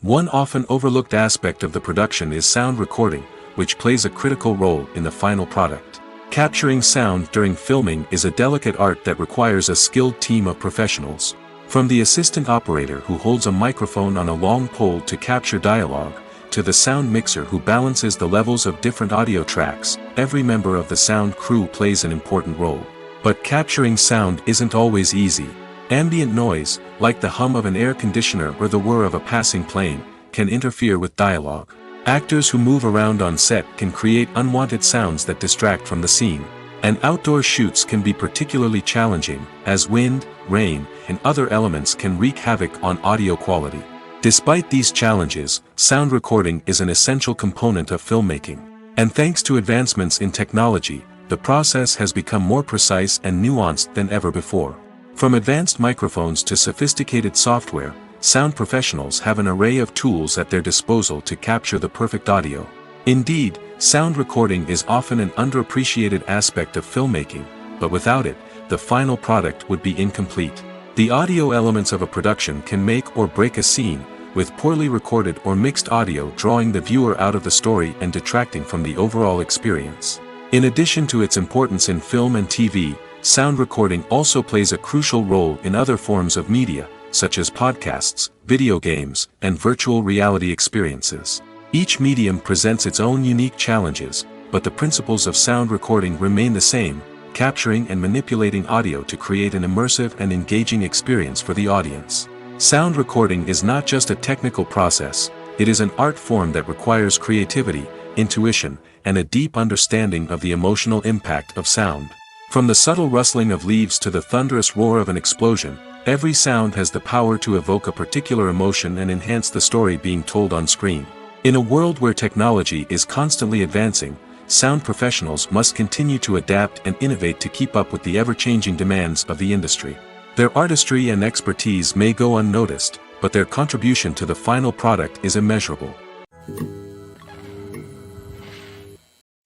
One often overlooked aspect of the production is sound recording, which plays a critical role in the final product. Capturing sound during filming is a delicate art that requires a skilled team of professionals. From the assistant operator who holds a microphone on a long pole to capture dialogue, to the sound mixer who balances the levels of different audio tracks, every member of the sound crew plays an important role. But capturing sound isn't always easy. Ambient noise, like the hum of an air conditioner or the whir of a passing plane, can interfere with dialogue. Actors who move around on set can create unwanted sounds that distract from the scene. And outdoor shoots can be particularly challenging, as wind, rain, and other elements can wreak havoc on audio quality. Despite these challenges, sound recording is an essential component of filmmaking. And thanks to advancements in technology, the process has become more precise and nuanced than ever before. From advanced microphones to sophisticated software, sound professionals have an array of tools at their disposal to capture the perfect audio. Indeed, sound recording is often an underappreciated aspect of filmmaking, but without it, the final product would be incomplete. The audio elements of a production can make or break a scene, with poorly recorded or mixed audio drawing the viewer out of the story and detracting from the overall experience. In addition to its importance in film and TV, sound recording also plays a crucial role in other forms of media, such as podcasts, video games, and virtual reality experiences. Each medium presents its own unique challenges, but the principles of sound recording remain the same: capturing and manipulating audio to create an immersive and engaging experience for the audience. Sound recording is not just a technical process, it is an art form that requires creativity, intuition, and a deep understanding of the emotional impact of sound. From the subtle rustling of leaves to the thunderous roar of an explosion, every sound has the power to evoke a particular emotion and enhance the story being told on screen. In a world where technology is constantly advancing, sound professionals must continue to adapt and innovate to keep up with the ever-changing demands of the industry. Their artistry and expertise may go unnoticed, but their contribution to the final product is immeasurable.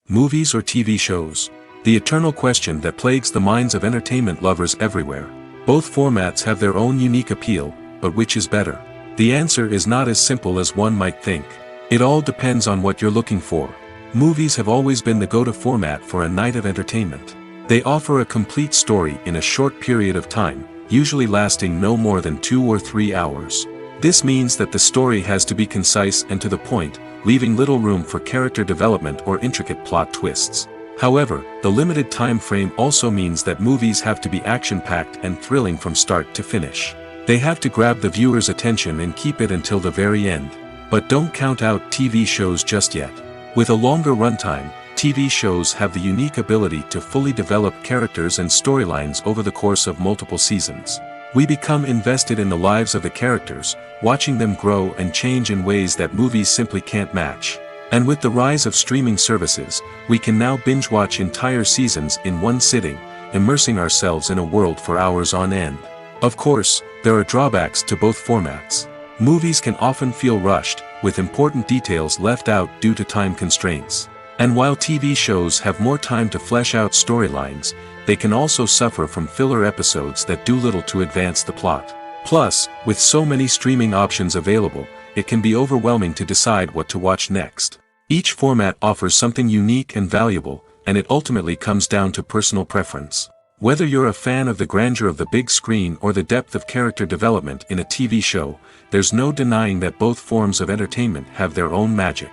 Movies or TV shows? The eternal question that plagues the minds of entertainment lovers everywhere. Both formats have their own unique appeal, but which is better? The answer is not as simple as one might think. It all depends on what you're looking for. Movies have always been the go-to format for a night of entertainment. They offer a complete story in a short period of time, usually lasting no more than 2 or 3 hours. This means that the story has to be concise and to the point, leaving little room for character development or intricate plot twists. However, the limited time frame also means that movies have to be action-packed and thrilling from start to finish. They have to grab the viewer's attention and keep it until the very end. But don't count out TV shows just yet. With a longer runtime, TV shows have the unique ability to fully develop characters and storylines over the course of multiple seasons. We become invested in the lives of the characters, watching them grow and change in ways that movies simply can't match. And with the rise of streaming services, we can now binge-watch entire seasons in one sitting, immersing ourselves in a world for hours on end. Of course, there are drawbacks to both formats. Movies can often feel rushed, with important details left out due to time constraints. And while TV shows have more time to flesh out storylines, they can also suffer from filler episodes that do little to advance the plot. Plus, with so many streaming options available, it can be overwhelming to decide what to watch next. Each format offers something unique and valuable, and it ultimately comes down to personal preference. Whether you're a fan of the grandeur of the big screen or the depth of character development in a TV show, there's no denying that both forms of entertainment have their own magic.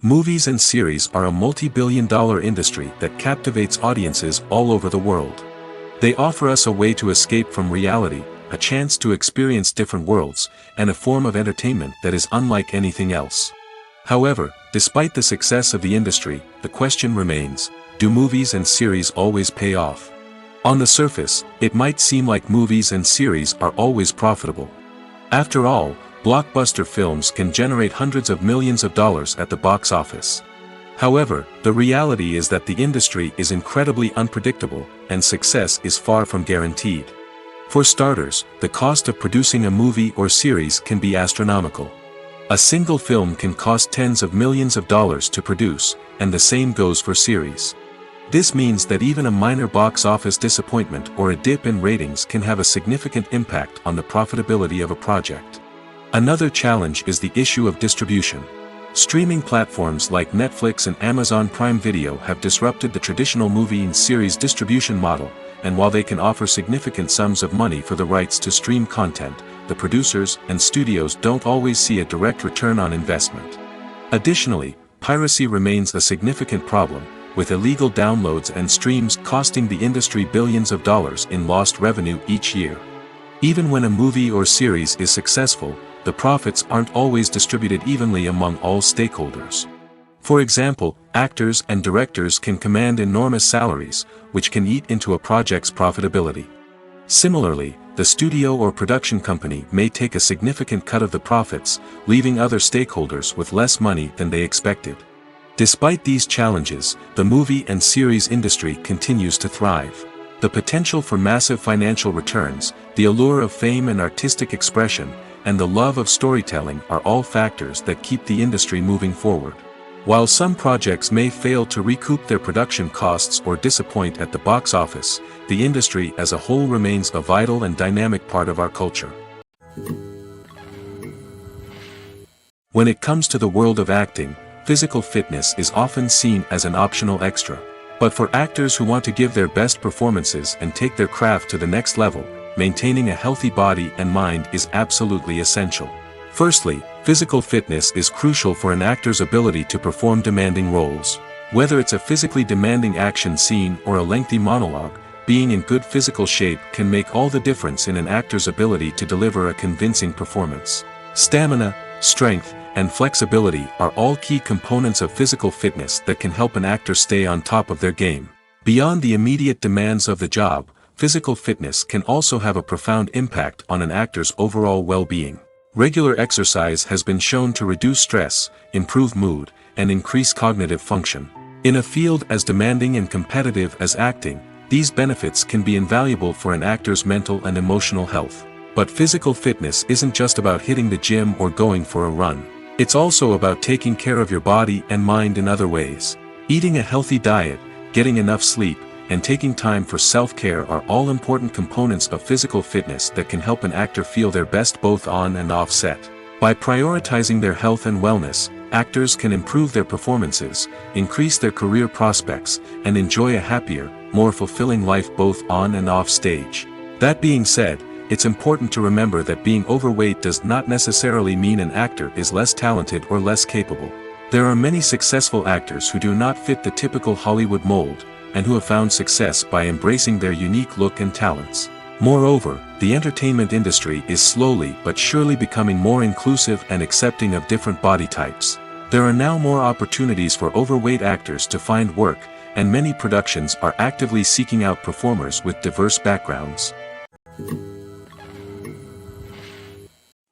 Movies and series are a multi-billion-dollar industry that captivates audiences all over the world. They offer us a way to escape from reality, a chance to experience different worlds, and a form of entertainment that is unlike anything else. However, despite the success of the industry, the question remains, do movies and series always pay off? On the surface, it might seem like movies and series are always profitable. After all, blockbuster films can generate hundreds of millions of dollars at the box office. However, the reality is that the industry is incredibly unpredictable, and success is far from guaranteed. For starters, the cost of producing a movie or series can be astronomical. A single film can cost tens of millions of dollars to produce, and the same goes for series. This means that even a minor box office disappointment or a dip in ratings can have a significant impact on the profitability of a project. Another challenge is the issue of distribution. Streaming platforms like Netflix and Amazon Prime Video have disrupted the traditional movie and series distribution model, and while they can offer significant sums of money for the rights to stream content, the producers and studios don't always see a direct return on investment. Additionally, piracy remains a significant problem, with illegal downloads and streams costing the industry billions of dollars in lost revenue each year. Even when a movie or series is successful, the profits aren't always distributed evenly among all stakeholders. For example, actors and directors can command enormous salaries, which can eat into a project's profitability. Similarly, the studio or production company may take a significant cut of the profits, leaving other stakeholders with less money than they expected. Despite these challenges, the movie and series industry continues to thrive. The potential for massive financial returns, the allure of fame and artistic expression, and the love of storytelling are all factors that keep the industry moving forward. While some projects may fail to recoup their production costs or disappoint at the box office, the industry as a whole remains a vital and dynamic part of our culture. When it comes to the world of acting, physical fitness is often seen as an optional extra. But for actors who want to give their best performances and take their craft to the next level, maintaining a healthy body and mind is absolutely essential. Firstly, physical fitness is crucial for an actor's ability to perform demanding roles. Whether it's a physically demanding action scene or a lengthy monologue, being in good physical shape can make all the difference in an actor's ability to deliver a convincing performance. Stamina, strength, and flexibility are all key components of physical fitness that can help an actor stay on top of their game. Beyond the immediate demands of the job, physical fitness can also have a profound impact on an actor's overall well-being. Regular exercise has been shown to reduce stress, improve mood, and increase cognitive function. In a field as demanding and competitive as acting, these benefits can be invaluable for an actor's mental and emotional health. But physical fitness isn't just about hitting the gym or going for a run. It's also about taking care of your body and mind in other ways. Eating a healthy diet, getting enough sleep, and taking time for self-care are all important components of physical fitness that can help an actor feel their best both on and off set. By prioritizing their health and wellness, actors can improve their performances, increase their career prospects, and enjoy a happier, more fulfilling life both on and off stage. That being said, it's important to remember that being overweight does not necessarily mean an actor is less talented or less capable. There are many successful actors who do not fit the typical Hollywood mold, and who have found success by embracing their unique look and talents. Moreover, the entertainment industry is slowly but surely becoming more inclusive and accepting of different body types. There are now more opportunities for overweight actors to find work, and many productions are actively seeking out performers with diverse backgrounds.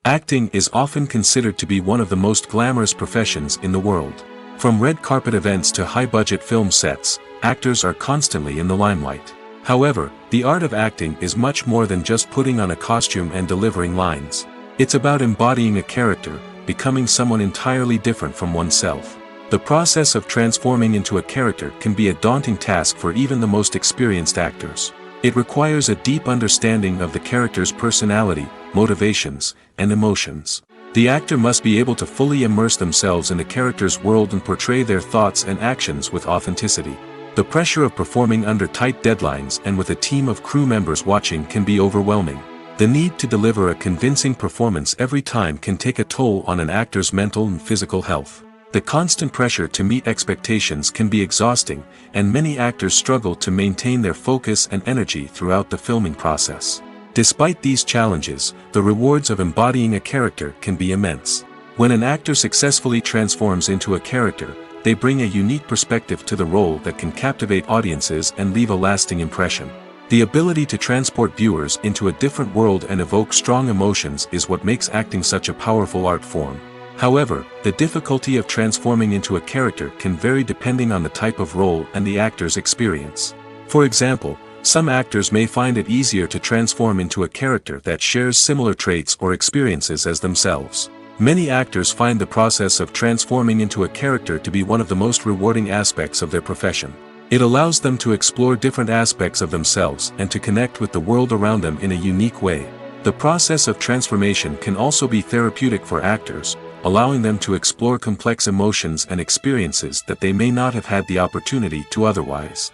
Acting is often considered to be one of the most glamorous professions in the world. From red carpet events to high-budget film sets, actors are constantly in the limelight. However, the art of acting is much more than just putting on a costume and delivering lines. It's about embodying a character, becoming someone entirely different from oneself. The process of transforming into a character can be a daunting task for even the most experienced actors. It requires a deep understanding of the character's personality, motivations, and emotions. The actor must be able to fully immerse themselves in the character's world and portray their thoughts and actions with authenticity. The pressure of performing under tight deadlines and with a team of crew members watching can be overwhelming. The need to deliver a convincing performance every time can take a toll on an actor's mental and physical health. The constant pressure to meet expectations can be exhausting, and many actors struggle to maintain their focus and energy throughout the filming process. Despite these challenges, the rewards of embodying a character can be immense. When an actor successfully transforms into a character, they bring a unique perspective to the role that can captivate audiences and leave a lasting impression. The ability to transport viewers into a different world and evoke strong emotions is what makes acting such a powerful art form. However, the difficulty of transforming into a character can vary depending on the type of role and the actor's experience. For example, some actors may find it easier to transform into a character that shares similar traits or experiences as themselves. Many actors find the process of transforming into a character to be one of the most rewarding aspects of their profession. It allows them to explore different aspects of themselves and to connect with the world around them in a unique way. The process of transformation can also be therapeutic for actors, allowing them to explore complex emotions and experiences that they may not have had the opportunity to otherwise.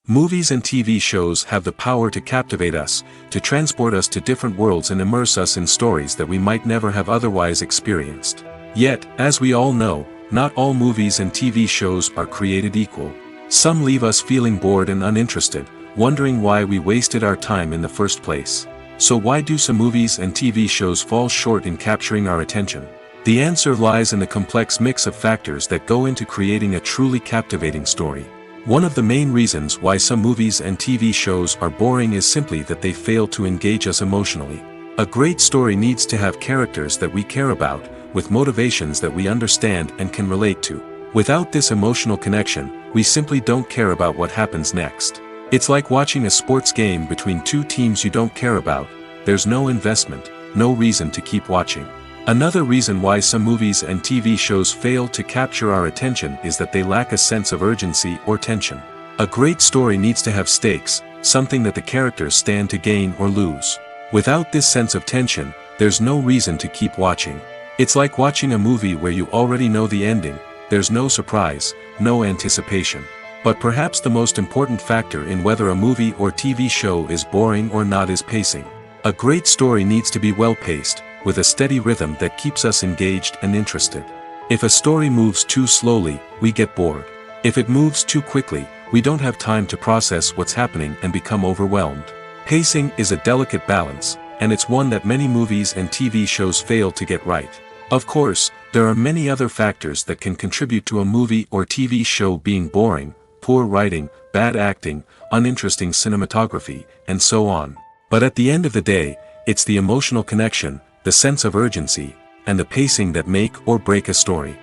Movies and TV shows have the power to captivate us, to transport us to different worlds and immerse us in stories that we might never have otherwise experienced. Yet, as we all know, not all movies and TV shows are created equal. Some leave us feeling bored and uninterested, wondering why we wasted our time in the first place. So why do some movies and TV shows fall short in capturing our attention? The answer lies in the complex mix of factors that go into creating a truly captivating story. One of the main reasons why some movies and TV shows are boring is simply that they fail to engage us emotionally. A great story needs to have characters that we care about, with motivations that we understand and can relate to. Without this emotional connection, we simply don't care about what happens next. It's like watching a sports game between two teams you don't care about. There's no investment, no reason to keep watching. Another reason why some movies and TV shows fail to capture our attention is that they lack a sense of urgency or tension. A great story needs to have stakes, something that the characters stand to gain or lose. Without this sense of tension, there's no reason to keep watching. It's like watching a movie where you already know the ending. There's no surprise, no anticipation. But perhaps the most important factor in whether a movie or TV show is boring or not is pacing. A great story needs to be well-paced, with a steady rhythm that keeps us engaged and interested. If a story moves too slowly, we get bored. If it moves too quickly, we don't have time to process what's happening and become overwhelmed. Pacing is a delicate balance, and it's one that many movies and TV shows fail to get right. Of course, there are many other factors that can contribute to a movie or TV show being boring: poor writing, bad acting, uninteresting cinematography, and so on. But at the end of the day, it's the emotional connection, the sense of urgency, and the pacing that make or break a story.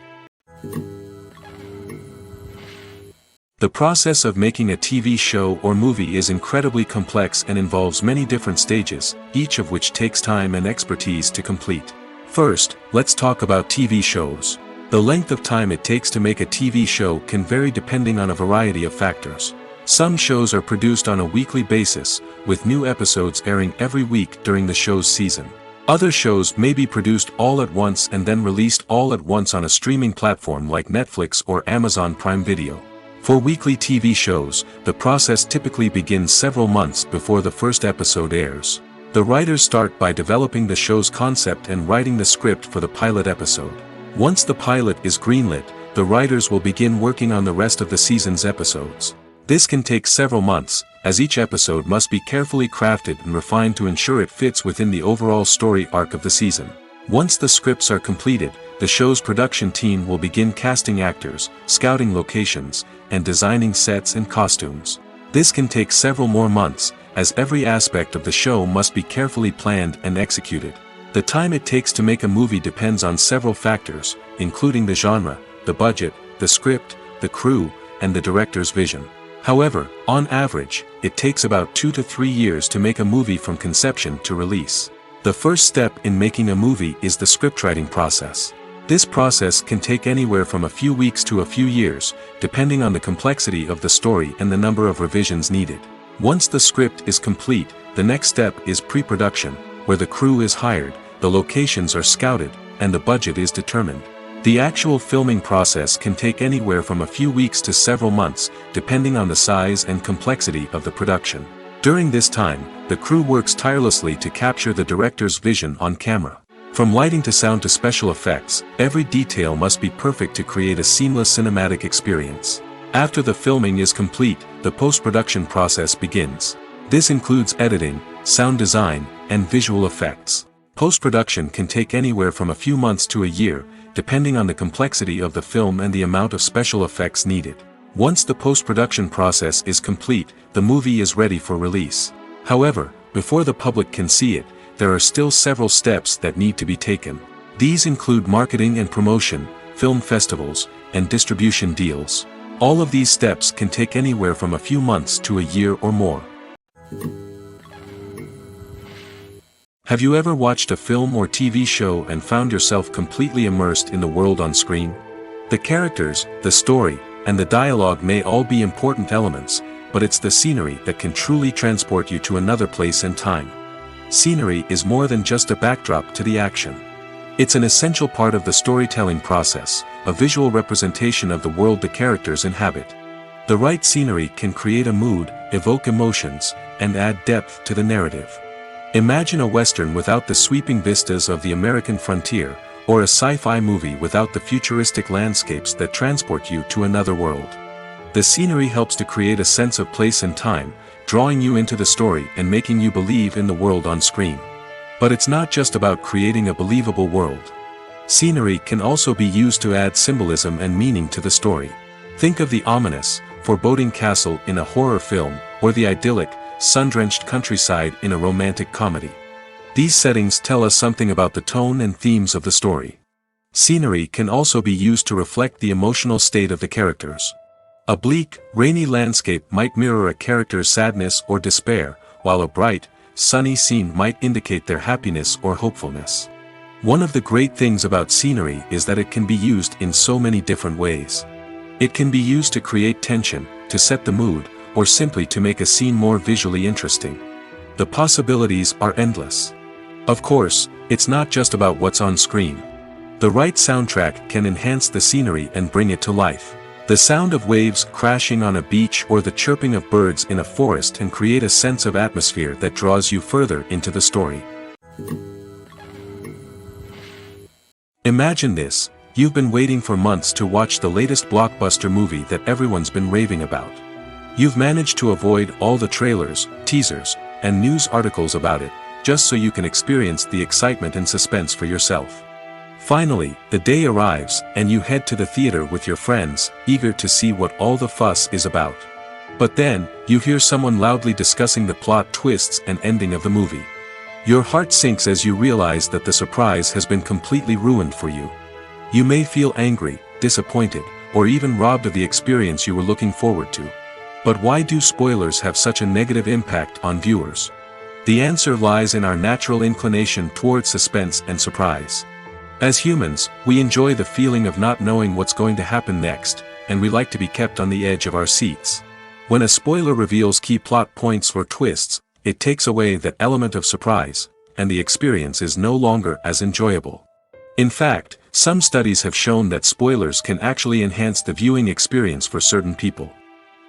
The process of making a TV show or movie is incredibly complex and involves many different stages, each of which takes time and expertise to complete. First, let's talk about TV shows. The length of time it takes to make a TV show can vary depending on a variety of factors. Some shows are produced on a weekly basis, with new episodes airing every week during the show's season. Other shows may be produced all at once and then released all at once on a streaming platform like Netflix or Amazon Prime Video. For weekly TV shows, the process typically begins several months before the first episode airs. The writers start by developing the show's concept and writing the script for the pilot episode. Once the pilot is greenlit, the writers will begin working on the rest of the season's episodes. This can take several months, as each episode must be carefully crafted and refined to ensure it fits within the overall story arc of the season. Once the scripts are completed, the show's production team will begin casting actors, scouting locations, and designing sets and costumes. This can take several more months, as every aspect of the show must be carefully planned and executed. The time it takes to make a movie depends on several factors, including the genre, the budget, the script, the crew, and the director's vision. However, on average, it takes about 2 to 3 years to make a movie from conception to release. The first step in making a movie is the scriptwriting process. This process can take anywhere from a few weeks to a few years, depending on the complexity of the story and the number of revisions needed. Once the script is complete, the next step is pre-production, where the crew is hired, the locations are scouted, and the budget is determined. The actual filming process can take anywhere from a few weeks to several months, depending on the size and complexity of the production. During this time, the crew works tirelessly to capture the director's vision on camera. From lighting to sound to special effects, every detail must be perfect to create a seamless cinematic experience. After the filming is complete, the post-production process begins. This includes editing, sound design, and visual effects. Post-production can take anywhere from a few months to a year, depending on the complexity of the film and the amount of special effects needed. Once the post-production process is complete, the movie is ready for release. However, before the public can see it, there are still several steps that need to be taken. These include marketing and promotion, film festivals, and distribution deals. All of these steps can take anywhere from a few months to a year or more. Have you ever watched a film or TV show and found yourself completely immersed in the world on screen? The characters, the story, and the dialogue may all be important elements, but it's the scenery that can truly transport you to another place and time. Scenery is more than just a backdrop to the action. It's an essential part of the storytelling process, a visual representation of the world the characters inhabit. The right scenery can create a mood, evoke emotions, and add depth to the narrative. Imagine a Western without the sweeping vistas of the American frontier, or a sci-fi movie without the futuristic landscapes that transport you to another world. The scenery helps to create a sense of place and time, drawing you into the story and making you believe in the world on screen. But it's not just about creating a believable world. Scenery can also be used to add symbolism and meaning to the story. Think of the ominous, foreboding castle in a horror film, or the idyllic, sun-drenched countryside in a romantic comedy. These settings tell us something about the tone and themes of the story. Scenery can also be used to reflect the emotional state of the characters. A bleak, rainy landscape might mirror a character's sadness or despair, while a bright, sunny scene might indicate their happiness or hopefulness. One of the great things about scenery is that it can be used in so many different ways. It can be used to create tension, to set the mood, or simply to make a scene more visually interesting. The possibilities are endless. Of course, it's not just about what's on screen. The right soundtrack can enhance the scenery and bring it to life. The sound of waves crashing on a beach or the chirping of birds in a forest can create a sense of atmosphere that draws you further into the story. Imagine this: you've been waiting for months to watch the latest blockbuster movie that everyone's been raving about. You've managed to avoid all the trailers, teasers, and news articles about it, just so you can experience the excitement and suspense for yourself. Finally, the day arrives, and you head to the theater with your friends, eager to see what all the fuss is about. But then, you hear someone loudly discussing the plot twists and ending of the movie. Your heart sinks as you realize that the surprise has been completely ruined for you. You may feel angry, disappointed, or even robbed of the experience you were looking forward to. But why do spoilers have such a negative impact on viewers? The answer lies in our natural inclination towards suspense and surprise. As humans, we enjoy the feeling of not knowing what's going to happen next, and we like to be kept on the edge of our seats. When a spoiler reveals key plot points or twists, it takes away that element of surprise, and the experience is no longer as enjoyable. In fact, some studies have shown that spoilers can actually enhance the viewing experience for certain people.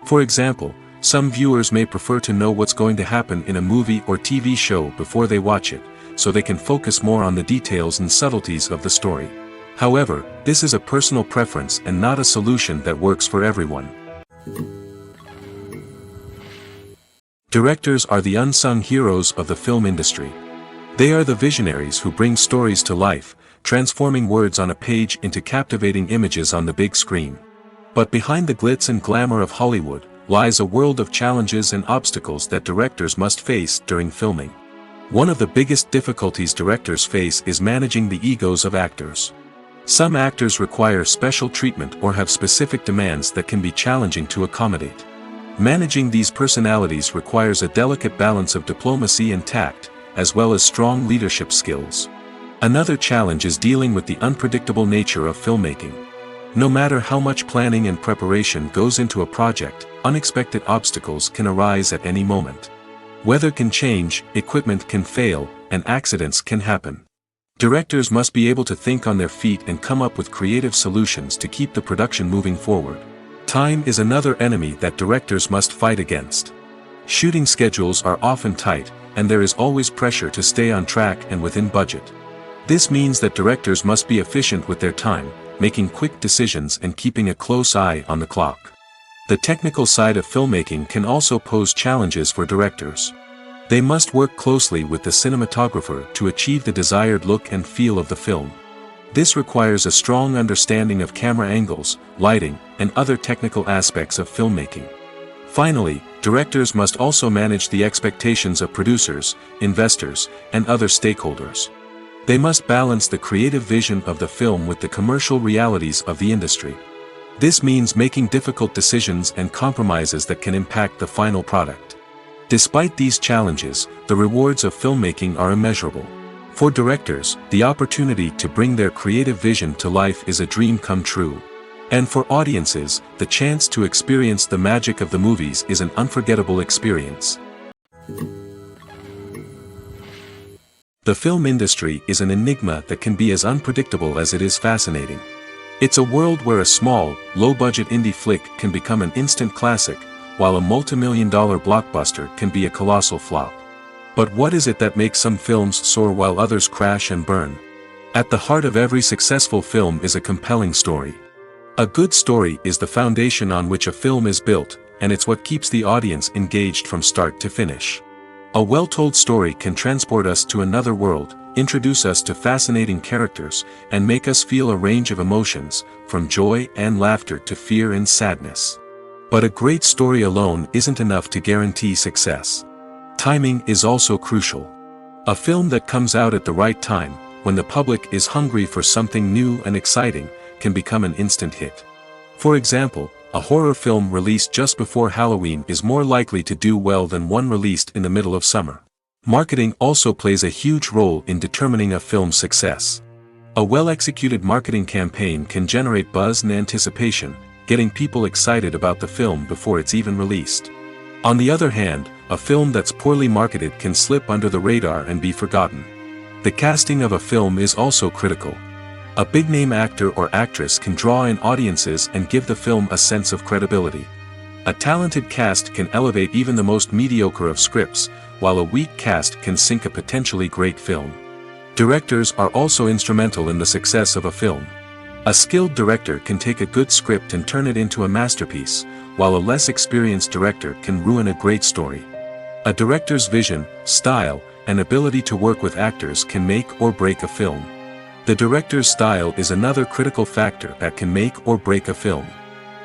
For example, some viewers may prefer to know what's going to happen in a movie or TV show before they watch it, so they can focus more on the details and subtleties of the story. However, this is a personal preference and not a solution that works for everyone. Directors are the unsung heroes of the film industry. They are the visionaries who bring stories to life, transforming words on a page into captivating images on the big screen. But behind the glitz and glamour of Hollywood lies a world of challenges and obstacles that directors must face during filming. One of the biggest difficulties directors face is managing the egos of actors. Some actors require special treatment or have specific demands that can be challenging to accommodate. Managing these personalities requires a delicate balance of diplomacy and tact, as well as strong leadership skills. Another challenge is dealing with the unpredictable nature of filmmaking. No matter how much planning and preparation goes into a project, unexpected obstacles can arise at any moment. Weather can change, equipment can fail, and accidents can happen. Directors must be able to think on their feet and come up with creative solutions to keep the production moving forward. Time is another enemy that directors must fight against. Shooting schedules are often tight, and there is always pressure to stay on track and within budget. This means that directors must be efficient with their time, making quick decisions and keeping a close eye on the clock. The technical side of filmmaking can also pose challenges for directors. They must work closely with the cinematographer to achieve the desired look and feel of the film. This requires a strong understanding of camera angles, lighting, and other technical aspects of filmmaking. Finally, directors must also manage the expectations of producers, investors, and other stakeholders. They must balance the creative vision of the film with the commercial realities of the industry. This means making difficult decisions and compromises that can impact the final product. Despite these challenges, the rewards of filmmaking are immeasurable. For directors, the opportunity to bring their creative vision to life is a dream come true. And for audiences, the chance to experience the magic of the movies is an unforgettable experience. The film industry is an enigma that can be as unpredictable as it is fascinating. It's a world where a small, low-budget indie flick can become an instant classic, while a multi-million-dollar blockbuster can be a colossal flop. But what is it that makes some films soar while others crash and burn? At the heart of every successful film is a compelling story. A good story is the foundation on which a film is built, and it's what keeps the audience engaged from start to finish. A well-told story can transport us to another world, introduce us to fascinating characters, and make us feel a range of emotions, from joy and laughter to fear and sadness. But a great story alone isn't enough to guarantee success. Timing is also crucial. A film that comes out at the right time, when the public is hungry for something new and exciting, can become an instant hit. For example, a horror film released just before Halloween is more likely to do well than one released in the middle of summer. Marketing also plays a huge role in determining a film's success. A well-executed marketing campaign can generate buzz and anticipation, getting people excited about the film before it's even released. On the other hand, a film that's poorly marketed can slip under the radar and be forgotten. The casting of a film is also critical. A big-name actor or actress can draw in audiences and give the film a sense of credibility. A talented cast can elevate even the most mediocre of scripts, while a weak cast can sink a potentially great film. Directors are also instrumental in the success of a film. A skilled director can take a good script and turn it into a masterpiece, while a less experienced director can ruin a great story. A director's vision, style, and ability to work with actors can make or break a film. The director's style is another critical factor that can make or break a film.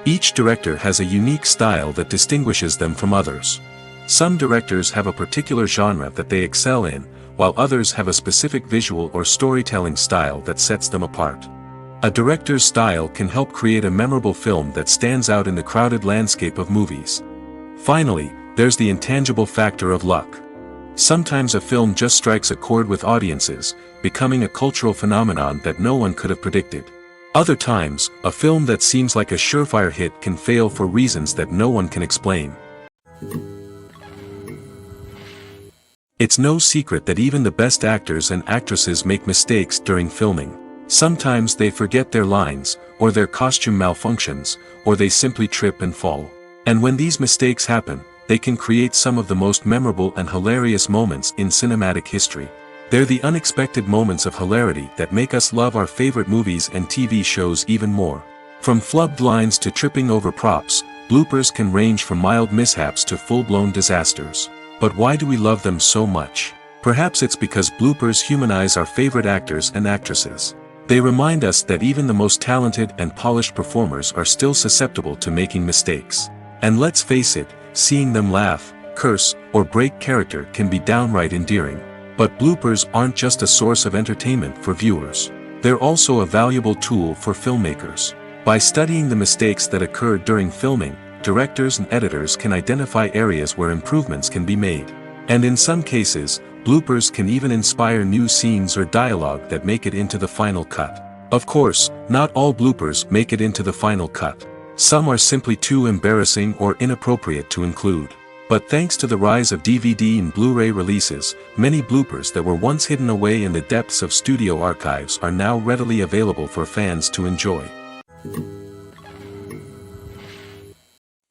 Each director has a unique style that distinguishes them from others. Some directors have a particular genre that they excel in, while others have a specific visual or storytelling style that sets them apart. A director's style can help create a memorable film that stands out in the crowded landscape of movies. Finally, there's the intangible factor of luck. Sometimes a film just strikes a chord with audiences, becoming a cultural phenomenon that no one could have predicted. Other times, a film that seems like a surefire hit can fail for reasons that no one can explain. It's no secret that even the best actors and actresses make mistakes during filming. Sometimes they forget their lines, or their costume malfunctions, or they simply trip and fall. And when these mistakes happen, they can create some of the most memorable and hilarious moments in cinematic history. They're the unexpected moments of hilarity that make us love our favorite movies and TV shows even more. From flubbed lines to tripping over props, bloopers can range from mild mishaps to full-blown disasters. But why do we love them so much? Perhaps it's because bloopers humanize our favorite actors and actresses. They remind us that even the most talented and polished performers are still susceptible to making mistakes. And let's face it, seeing them laugh, curse, or break character can be downright endearing. But bloopers aren't just a source of entertainment for viewers. They're also a valuable tool for filmmakers. By studying the mistakes that occurred during filming, directors and editors can identify areas where improvements can be made. And in some cases, bloopers can even inspire new scenes or dialogue that make it into the final cut. Of course, not all bloopers make it into the final cut. Some are simply too embarrassing or inappropriate to include. But thanks to the rise of DVD and Blu-ray releases, many bloopers that were once hidden away in the depths of studio archives are now readily available for fans to enjoy.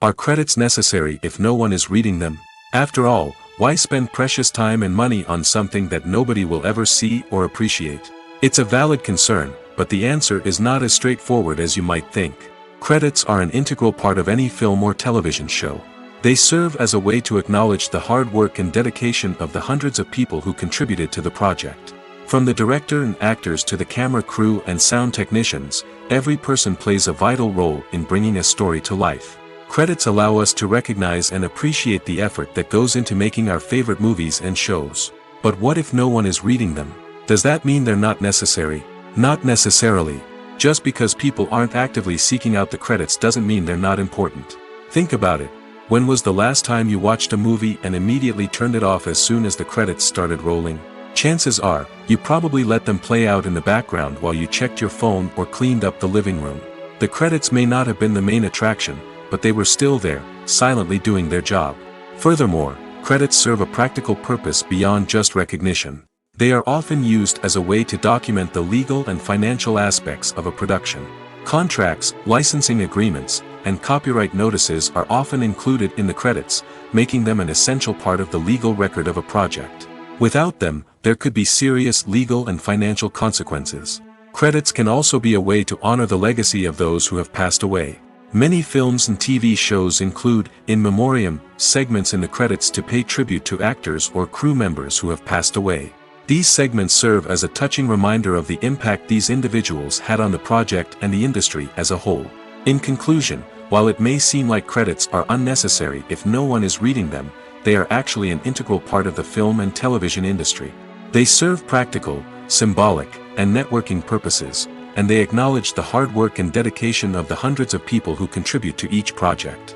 Are credits necessary if no one is reading them? After all, why spend precious time and money on something that nobody will ever see or appreciate? It's a valid concern, but the answer is not as straightforward as you might think. Credits are an integral part of any film or television show. They serve as a way to acknowledge the hard work and dedication of the hundreds of people who contributed to the project. From the director and actors to the camera crew and sound technicians, every person plays a vital role in bringing a story to life. Credits allow us to recognize and appreciate the effort that goes into making our favorite movies and shows. But what if no one is reading them? Does that mean they're not necessary? Not necessarily. Just because people aren't actively seeking out the credits doesn't mean they're not important. Think about it. When was the last time you watched a movie and immediately turned it off as soon as the credits started rolling? Chances are, you probably let them play out in the background while you checked your phone or cleaned up the living room. The credits may not have been the main attraction, but they were still there, silently doing their job. Furthermore, credits serve a practical purpose beyond just recognition. They are often used as a way to document the legal and financial aspects of a production. Contracts, licensing agreements, and copyright notices are often included in the credits, making them an essential part of the legal record of a project. Without them, there could be serious legal and financial consequences. Credits can also be a way to honor the legacy of those who have passed away. Many films and TV shows include, in memoriam, segments in the credits to pay tribute to actors or crew members who have passed away. These segments serve as a touching reminder of the impact these individuals had on the project and the industry as a whole. In conclusion, while it may seem like credits are unnecessary if no one is reading them, they are actually an integral part of the film and television industry. They serve practical, symbolic, and networking purposes, and they acknowledge the hard work and dedication of the hundreds of people who contribute to each project.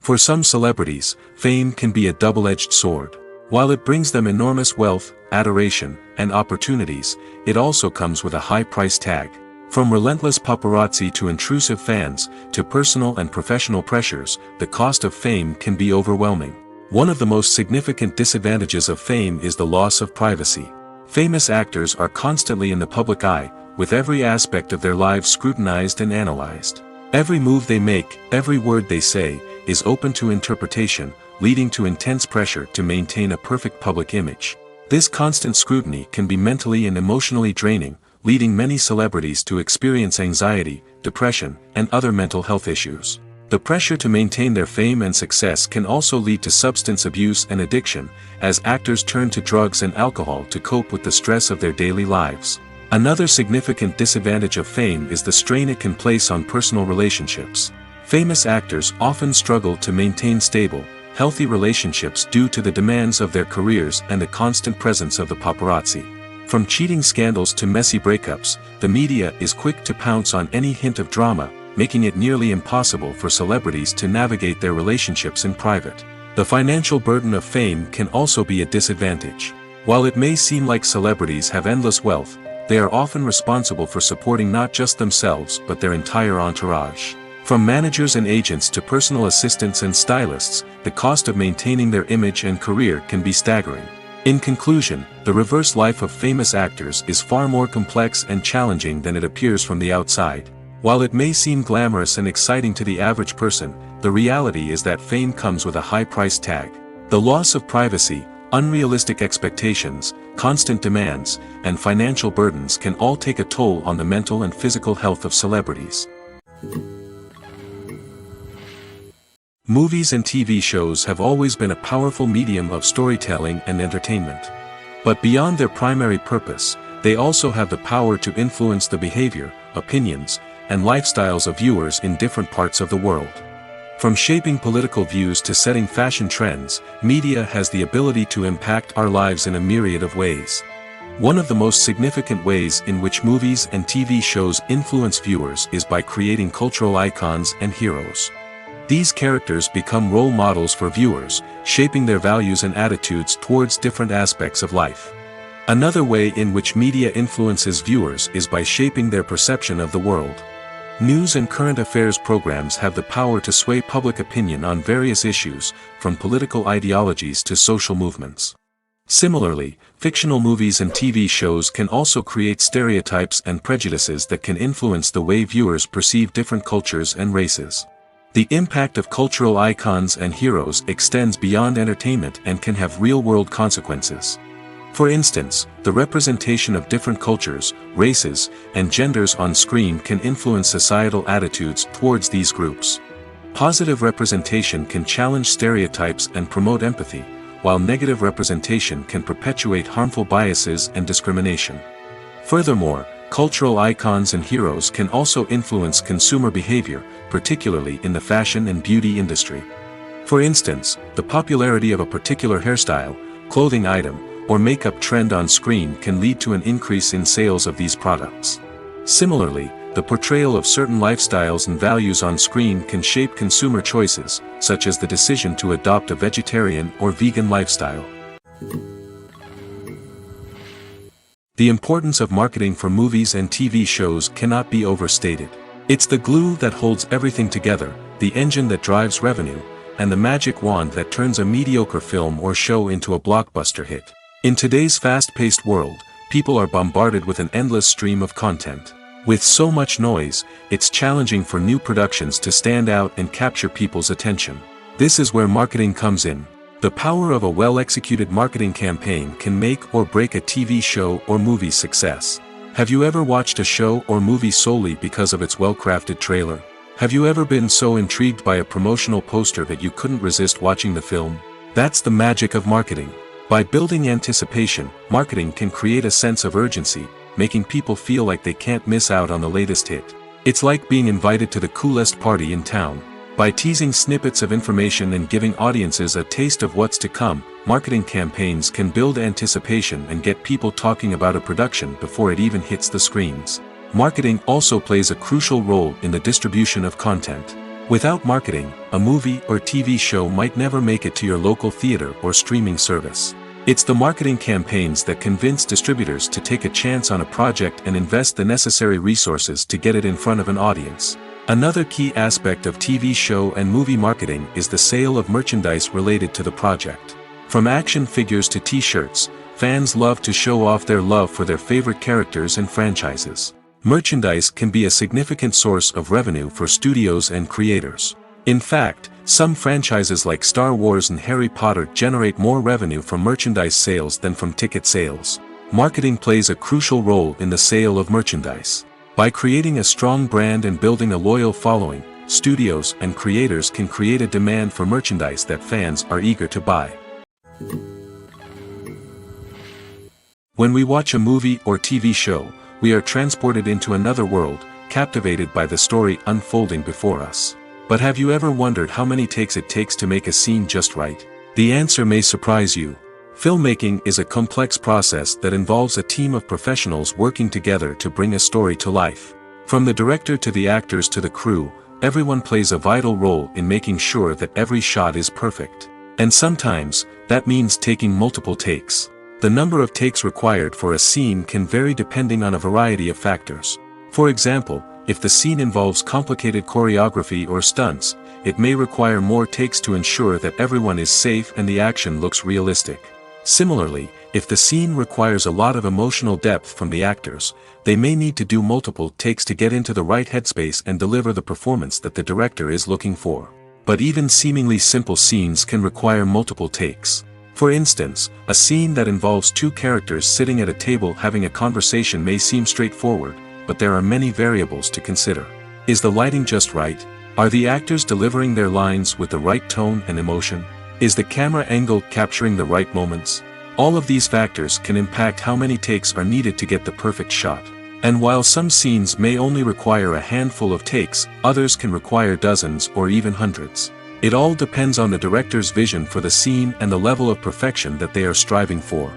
For some celebrities, fame can be a double-edged sword. While it brings them enormous wealth, adoration, and opportunities, it also comes with a high price tag. From relentless paparazzi to intrusive fans, to personal and professional pressures, the cost of fame can be overwhelming. One of the most significant disadvantages of fame is the loss of privacy. Famous actors are constantly in the public eye, with every aspect of their lives scrutinized and analyzed. Every move they make, every word they say, is open to interpretation, leading to intense pressure to maintain a perfect public image. This constant scrutiny can be mentally and emotionally draining, leading many celebrities to experience anxiety, depression, and other mental health issues. The pressure to maintain their fame and success can also lead to substance abuse and addiction, as actors turn to drugs and alcohol to cope with the stress of their daily lives. Another significant disadvantage of fame is the strain it can place on personal relationships. Famous actors often struggle to maintain stable, healthy relationships due to the demands of their careers and the constant presence of the paparazzi. From cheating scandals to messy breakups, the media is quick to pounce on any hint of drama, making it nearly impossible for celebrities to navigate their relationships in private. The financial burden of fame can also be a disadvantage. While it may seem like celebrities have endless wealth, they are often responsible for supporting not just themselves but their entire entourage. From managers and agents to personal assistants and stylists, the cost of maintaining their image and career can be staggering. In conclusion, the reverse life of famous actors is far more complex and challenging than it appears from the outside. While it may seem glamorous and exciting to the average person, the reality is that fame comes with a high price tag. The loss of privacy, unrealistic expectations, constant demands, and financial burdens can all take a toll on the mental and physical health of celebrities. Movies and TV shows have always been a powerful medium of storytelling and entertainment. But beyond their primary purpose, they also have the power to influence the behavior, opinions, and lifestyles of viewers in different parts of the world. From shaping political views to setting fashion trends, media has the ability to impact our lives in a myriad of ways. One of the most significant ways in which movies and TV shows influence viewers is by creating cultural icons and heroes. These characters become role models for viewers, shaping their values and attitudes towards different aspects of life. Another way in which media influences viewers is by shaping their perception of the world. News and current affairs programs have the power to sway public opinion on various issues, from political ideologies to social movements. Similarly, fictional movies and TV shows can also create stereotypes and prejudices that can influence the way viewers perceive different cultures and races. The impact of cultural icons and heroes extends beyond entertainment and can have real-world consequences. For instance, the representation of different cultures, races, and genders on screen can influence societal attitudes towards these groups. Positive representation can challenge stereotypes and promote empathy, while negative representation can perpetuate harmful biases and discrimination. Furthermore, cultural icons and heroes can also influence consumer behavior, particularly in the fashion and beauty industry. For instance, the popularity of a particular hairstyle, clothing item, or makeup trend on screen can lead to an increase in sales of these products. Similarly, the portrayal of certain lifestyles and values on screen can shape consumer choices, such as the decision to adopt a vegetarian or vegan lifestyle. The importance of marketing for movies and TV shows cannot be overstated. It's the glue that holds everything together, the engine that drives revenue, and the magic wand that turns a mediocre film or show into a blockbuster hit. In today's fast-paced world, people are bombarded with an endless stream of content. With so much noise, it's challenging for new productions to stand out and capture people's attention. This is where marketing comes in. The power of a well-executed marketing campaign can make or break a TV show or movie's success. Have you ever watched a show or movie solely because of its well-crafted trailer? Have you ever been so intrigued by a promotional poster that you couldn't resist watching the film? That's the magic of marketing. By building anticipation, marketing can create a sense of urgency, making people feel like they can't miss out on the latest hit. It's like being invited to the coolest party in town. By teasing snippets of information and giving audiences a taste of what's to come, marketing campaigns can build anticipation and get people talking about a production before it even hits the screens. Marketing also plays a crucial role in the distribution of content. Without marketing, a movie or TV show might never make it to your local theater or streaming service. It's the marketing campaigns that convince distributors to take a chance on a project and invest the necessary resources to get it in front of an audience. Another key aspect of TV show and movie marketing is the sale of merchandise related to the project. From action figures to t-shirts, fans love to show off their love for their favorite characters and franchises. Merchandise can be a significant source of revenue for studios and creators. In fact, some franchises like Star Wars and Harry Potter generate more revenue from merchandise sales than from ticket sales. Marketing plays a crucial role in the sale of merchandise. By creating a strong brand and building a loyal following, studios and creators can create a demand for merchandise that fans are eager to buy. When we watch a movie or TV show, we are transported into another world, captivated by the story unfolding before us. But have you ever wondered how many takes it takes to make a scene just right? The answer may surprise you. Filmmaking is a complex process that involves a team of professionals working together to bring a story to life. From the director to the actors to the crew, everyone plays a vital role in making sure that every shot is perfect. And sometimes, that means taking multiple takes. The number of takes required for a scene can vary depending on a variety of factors. For example, if the scene involves complicated choreography or stunts, it may require more takes to ensure that everyone is safe and the action looks realistic. Similarly, if the scene requires a lot of emotional depth from the actors, they may need to do multiple takes to get into the right headspace and deliver the performance that the director is looking for. But even seemingly simple scenes can require multiple takes. For instance, a scene that involves two characters sitting at a table having a conversation may seem straightforward, but there are many variables to consider. Is the lighting just right? Are the actors delivering their lines with the right tone and emotion? Is the camera angle capturing the right moments? All of these factors can impact how many takes are needed to get the perfect shot. And while some scenes may only require a handful of takes, others can require dozens or even hundreds. It all depends on the director's vision for the scene and the level of perfection that they are striving for.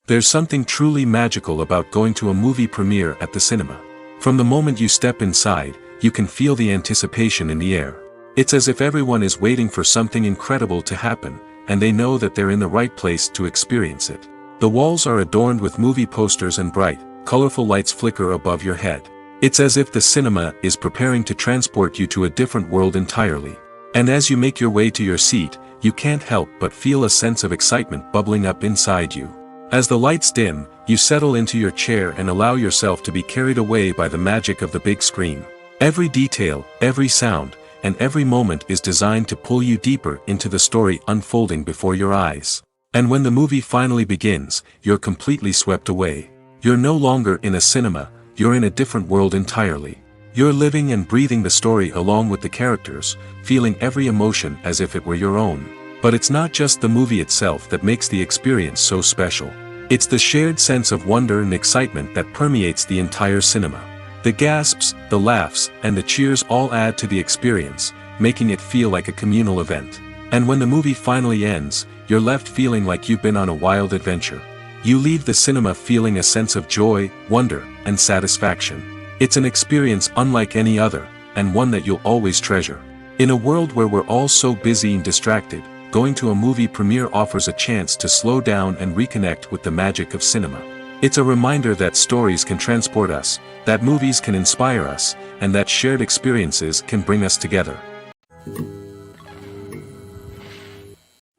There's something truly magical about going to a movie premiere at the cinema. From the moment you step inside, you can feel the anticipation in the air. It's as if everyone is waiting for something incredible to happen, and they know that they're in the right place to experience it. The walls are adorned with movie posters and bright, colorful lights flicker above your head. It's as if the cinema is preparing to transport you to a different world entirely. And as you make your way to your seat, you can't help but feel a sense of excitement bubbling up inside you. As the lights dim, you settle into your chair and allow yourself to be carried away by the magic of the big screen. Every detail, every sound, and every moment is designed to pull you deeper into the story unfolding before your eyes. And when the movie finally begins, you're completely swept away. You're no longer in a cinema, you're in a different world entirely. You're living and breathing the story along with the characters, feeling every emotion as if it were your own. But it's not just the movie itself that makes the experience so special. It's the shared sense of wonder and excitement that permeates the entire cinema. The gasps, the laughs, and the cheers all add to the experience, making it feel like a communal event. And when the movie finally ends, you're left feeling like you've been on a wild adventure. You leave the cinema feeling a sense of joy, wonder, and satisfaction. It's an experience unlike any other, and one that you'll always treasure. In a world where we're all so busy and distracted, going to a movie premiere offers a chance to slow down and reconnect with the magic of cinema. It's a reminder that stories can transport us, that movies can inspire us, and that shared experiences can bring us together.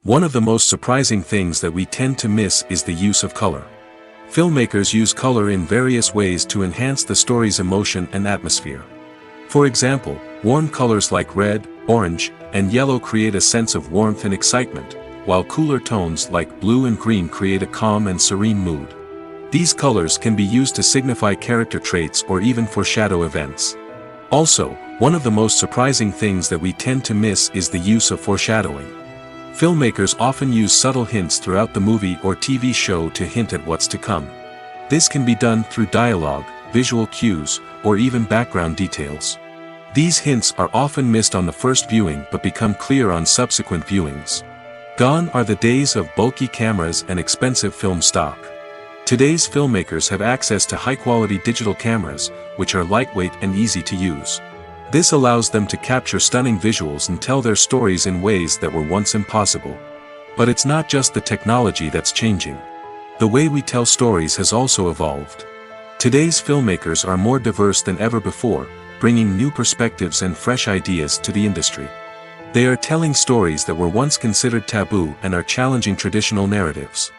One of the most surprising things that we tend to miss is the use of color. Filmmakers use color in various ways to enhance the story's emotion and atmosphere. For example, warm colors like red, orange, and yellow create a sense of warmth and excitement, while cooler tones like blue and green create a calm and serene mood. These colors can be used to signify character traits or even foreshadow events. Also, one of the most surprising things that we tend to miss is the use of foreshadowing. Filmmakers often use subtle hints throughout the movie or TV show to hint at what's to come. This can be done through dialogue, visual cues, or even background details. These hints are often missed on the first viewing but become clear on subsequent viewings. Gone are the days of bulky cameras and expensive film stock. Today's filmmakers have access to high-quality digital cameras, which are lightweight and easy to use. This allows them to capture stunning visuals and tell their stories in ways that were once impossible. But it's not just the technology that's changing. The way we tell stories has also evolved. Today's filmmakers are more diverse than ever before, bringing new perspectives and fresh ideas to the industry. They are telling stories that were once considered taboo and are challenging traditional narratives.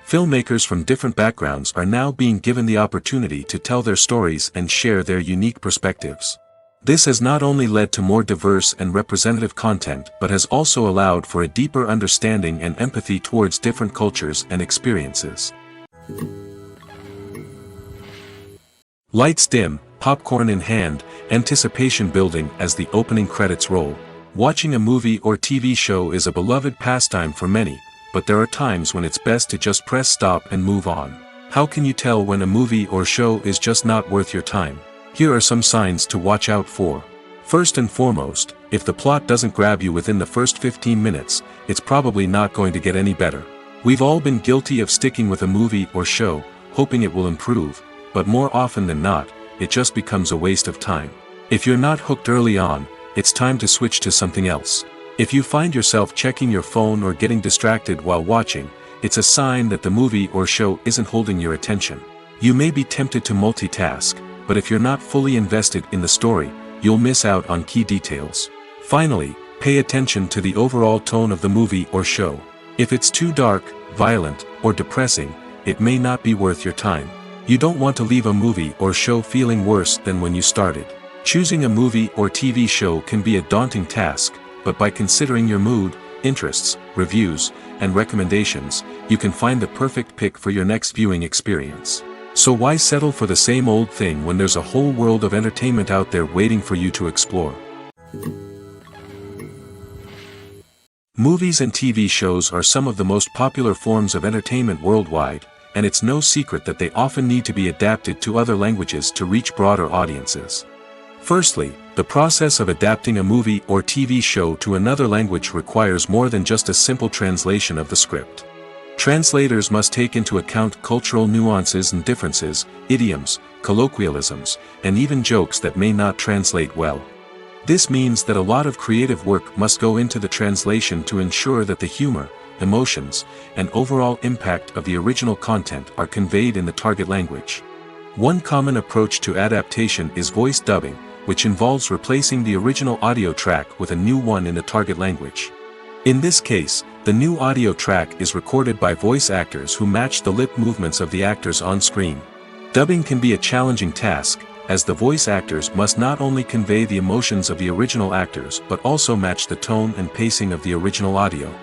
Filmmakers from different backgrounds are now being given the opportunity to tell their stories and share their unique perspectives. This has not only led to more diverse and representative content but has also allowed for a deeper understanding and empathy towards different cultures and experiences. Lights dim, popcorn in hand, anticipation building as the opening credits roll. Watching a movie or TV show is a beloved pastime for many, but there are times when it's best to just press stop and move on. How can you tell when a movie or show is just not worth your time? Here are some signs to watch out for. First and foremost, if the plot doesn't grab you within the first 15 minutes, it's probably not going to get any better. We've all been guilty of sticking with a movie or show, hoping it will improve, but more often than not, it just becomes a waste of time. If you're not hooked early on, it's time to switch to something else. If you find yourself checking your phone or getting distracted while watching, it's a sign that the movie or show isn't holding your attention. You may be tempted to multitask, but if you're not fully invested in the story, you'll miss out on key details. Finally, pay attention to the overall tone of the movie or show. If it's too dark, violent, or depressing, it may not be worth your time. You don't want to leave a movie or show feeling worse than when you started. Choosing a movie or TV show can be a daunting task, but by considering your mood, interests, reviews, and recommendations, you can find the perfect pick for your next viewing experience. So why settle for the same old thing when there's a whole world of entertainment out there waiting for you to explore? Movies and TV shows are some of the most popular forms of entertainment worldwide, and it's no secret that they often need to be adapted to other languages to reach broader audiences. Firstly, the process of adapting a movie or TV show to another language requires more than just a simple translation of the script. Translators must take into account cultural nuances and differences, idioms, colloquialisms, and even jokes that may not translate well. This means that a lot of creative work must go into the translation to ensure that the humor, emotions, and overall impact of the original content are conveyed in the target language. One common approach to adaptation is voice dubbing, which involves replacing the original audio track with a new one in the target language. In this case, the new audio track is recorded by voice actors who match the lip movements of the actors on screen. Dubbing can be a challenging task, as the voice actors must not only convey the emotions of the original actors but also match the tone and pacing of the original audio.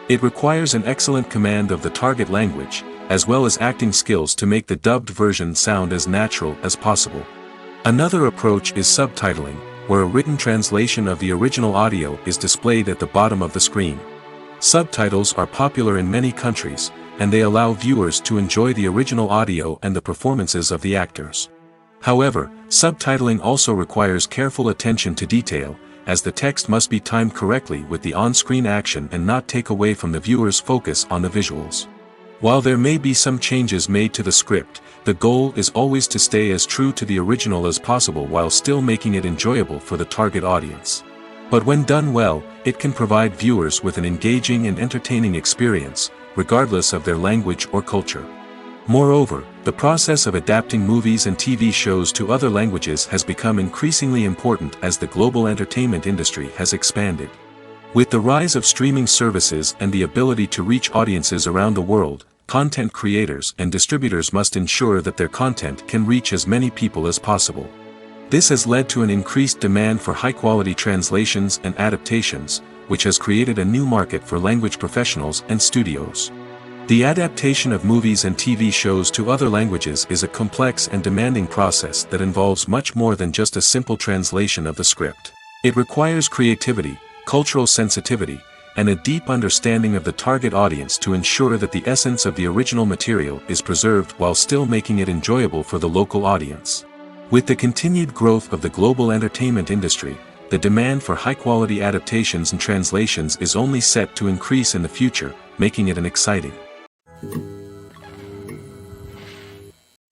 It requires an excellent command of the target language, as well as acting skills to make the dubbed version sound as natural as possible. Another approach is subtitling, where a written translation of the original audio is displayed at the bottom of the screen. Subtitles are popular in many countries, and they allow viewers to enjoy the original audio and the performances of the actors. However, subtitling also requires careful attention to detail, as the text must be timed correctly with the on-screen action and not take away from the viewer's focus on the visuals. While there may be some changes made to the script, the goal is always to stay as true to the original as possible while still making it enjoyable for the target audience. But when done well, it can provide viewers with an engaging and entertaining experience, regardless of their language or culture. Moreover, the process of adapting movies and TV shows to other languages has become increasingly important as the global entertainment industry has expanded. With the rise of streaming services and the ability to reach audiences around the world, content creators and distributors must ensure that their content can reach as many people as possible. This has led to an increased demand for high-quality translations and adaptations, which has created a new market for language professionals and studios. The adaptation of movies and TV shows to other languages is a complex and demanding process that involves much more than just a simple translation of the script. It requires creativity, cultural sensitivity, and a deep understanding of the target audience to ensure that the essence of the original material is preserved while still making it enjoyable for the local audience. With the continued growth of the global entertainment industry, the demand for high-quality adaptations and translations is only set to increase in the future, making it an exciting.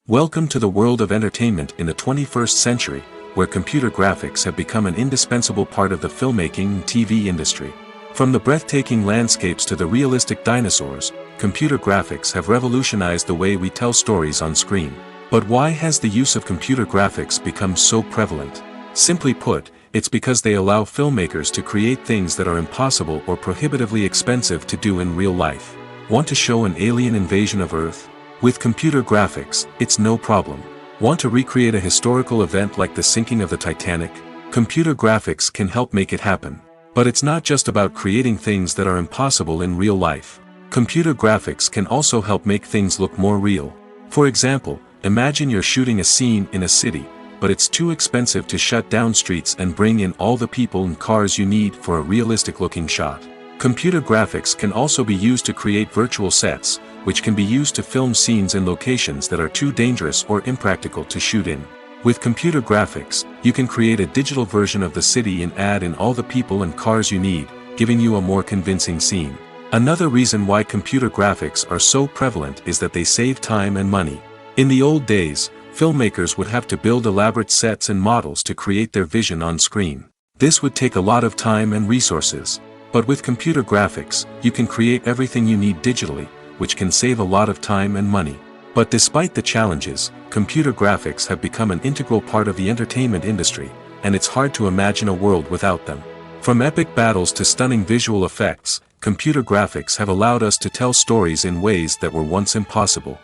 Welcome to the world of entertainment in the 21st century, where computer graphics have become an indispensable part of the filmmaking and TV industry. From the breathtaking landscapes to the realistic dinosaurs, computer graphics have revolutionized the way we tell stories on screen. But why has the use of computer graphics become so prevalent? Simply put, it's because they allow filmmakers to create things that are impossible or prohibitively expensive to do in real life. Want to show an alien invasion of Earth? With computer graphics, it's no problem. Want to recreate a historical event like the sinking of the Titanic? Computer graphics can help make it happen. But it's not just about creating things that are impossible in real life. Computer graphics can also help make things look more real. For example, imagine you're shooting a scene in a city, but it's too expensive to shut down streets and bring in all the people and cars you need for a realistic-looking shot. Computer graphics can also be used to create virtual sets, which can be used to film scenes in locations that are too dangerous or impractical to shoot in. With computer graphics, you can create a digital version of the city and add in all the people and cars you need, giving you a more convincing scene. Another reason why computer graphics are so prevalent is that they save time and money. In the old days, filmmakers would have to build elaborate sets and models to create their vision on screen. This would take a lot of time and resources. But with computer graphics, you can create everything you need digitally, which can save a lot of time and money. But despite the challenges, computer graphics have become an integral part of the entertainment industry, and it's hard to imagine a world without them. From epic battles to stunning visual effects, computer graphics have allowed us to tell stories in ways that were once impossible.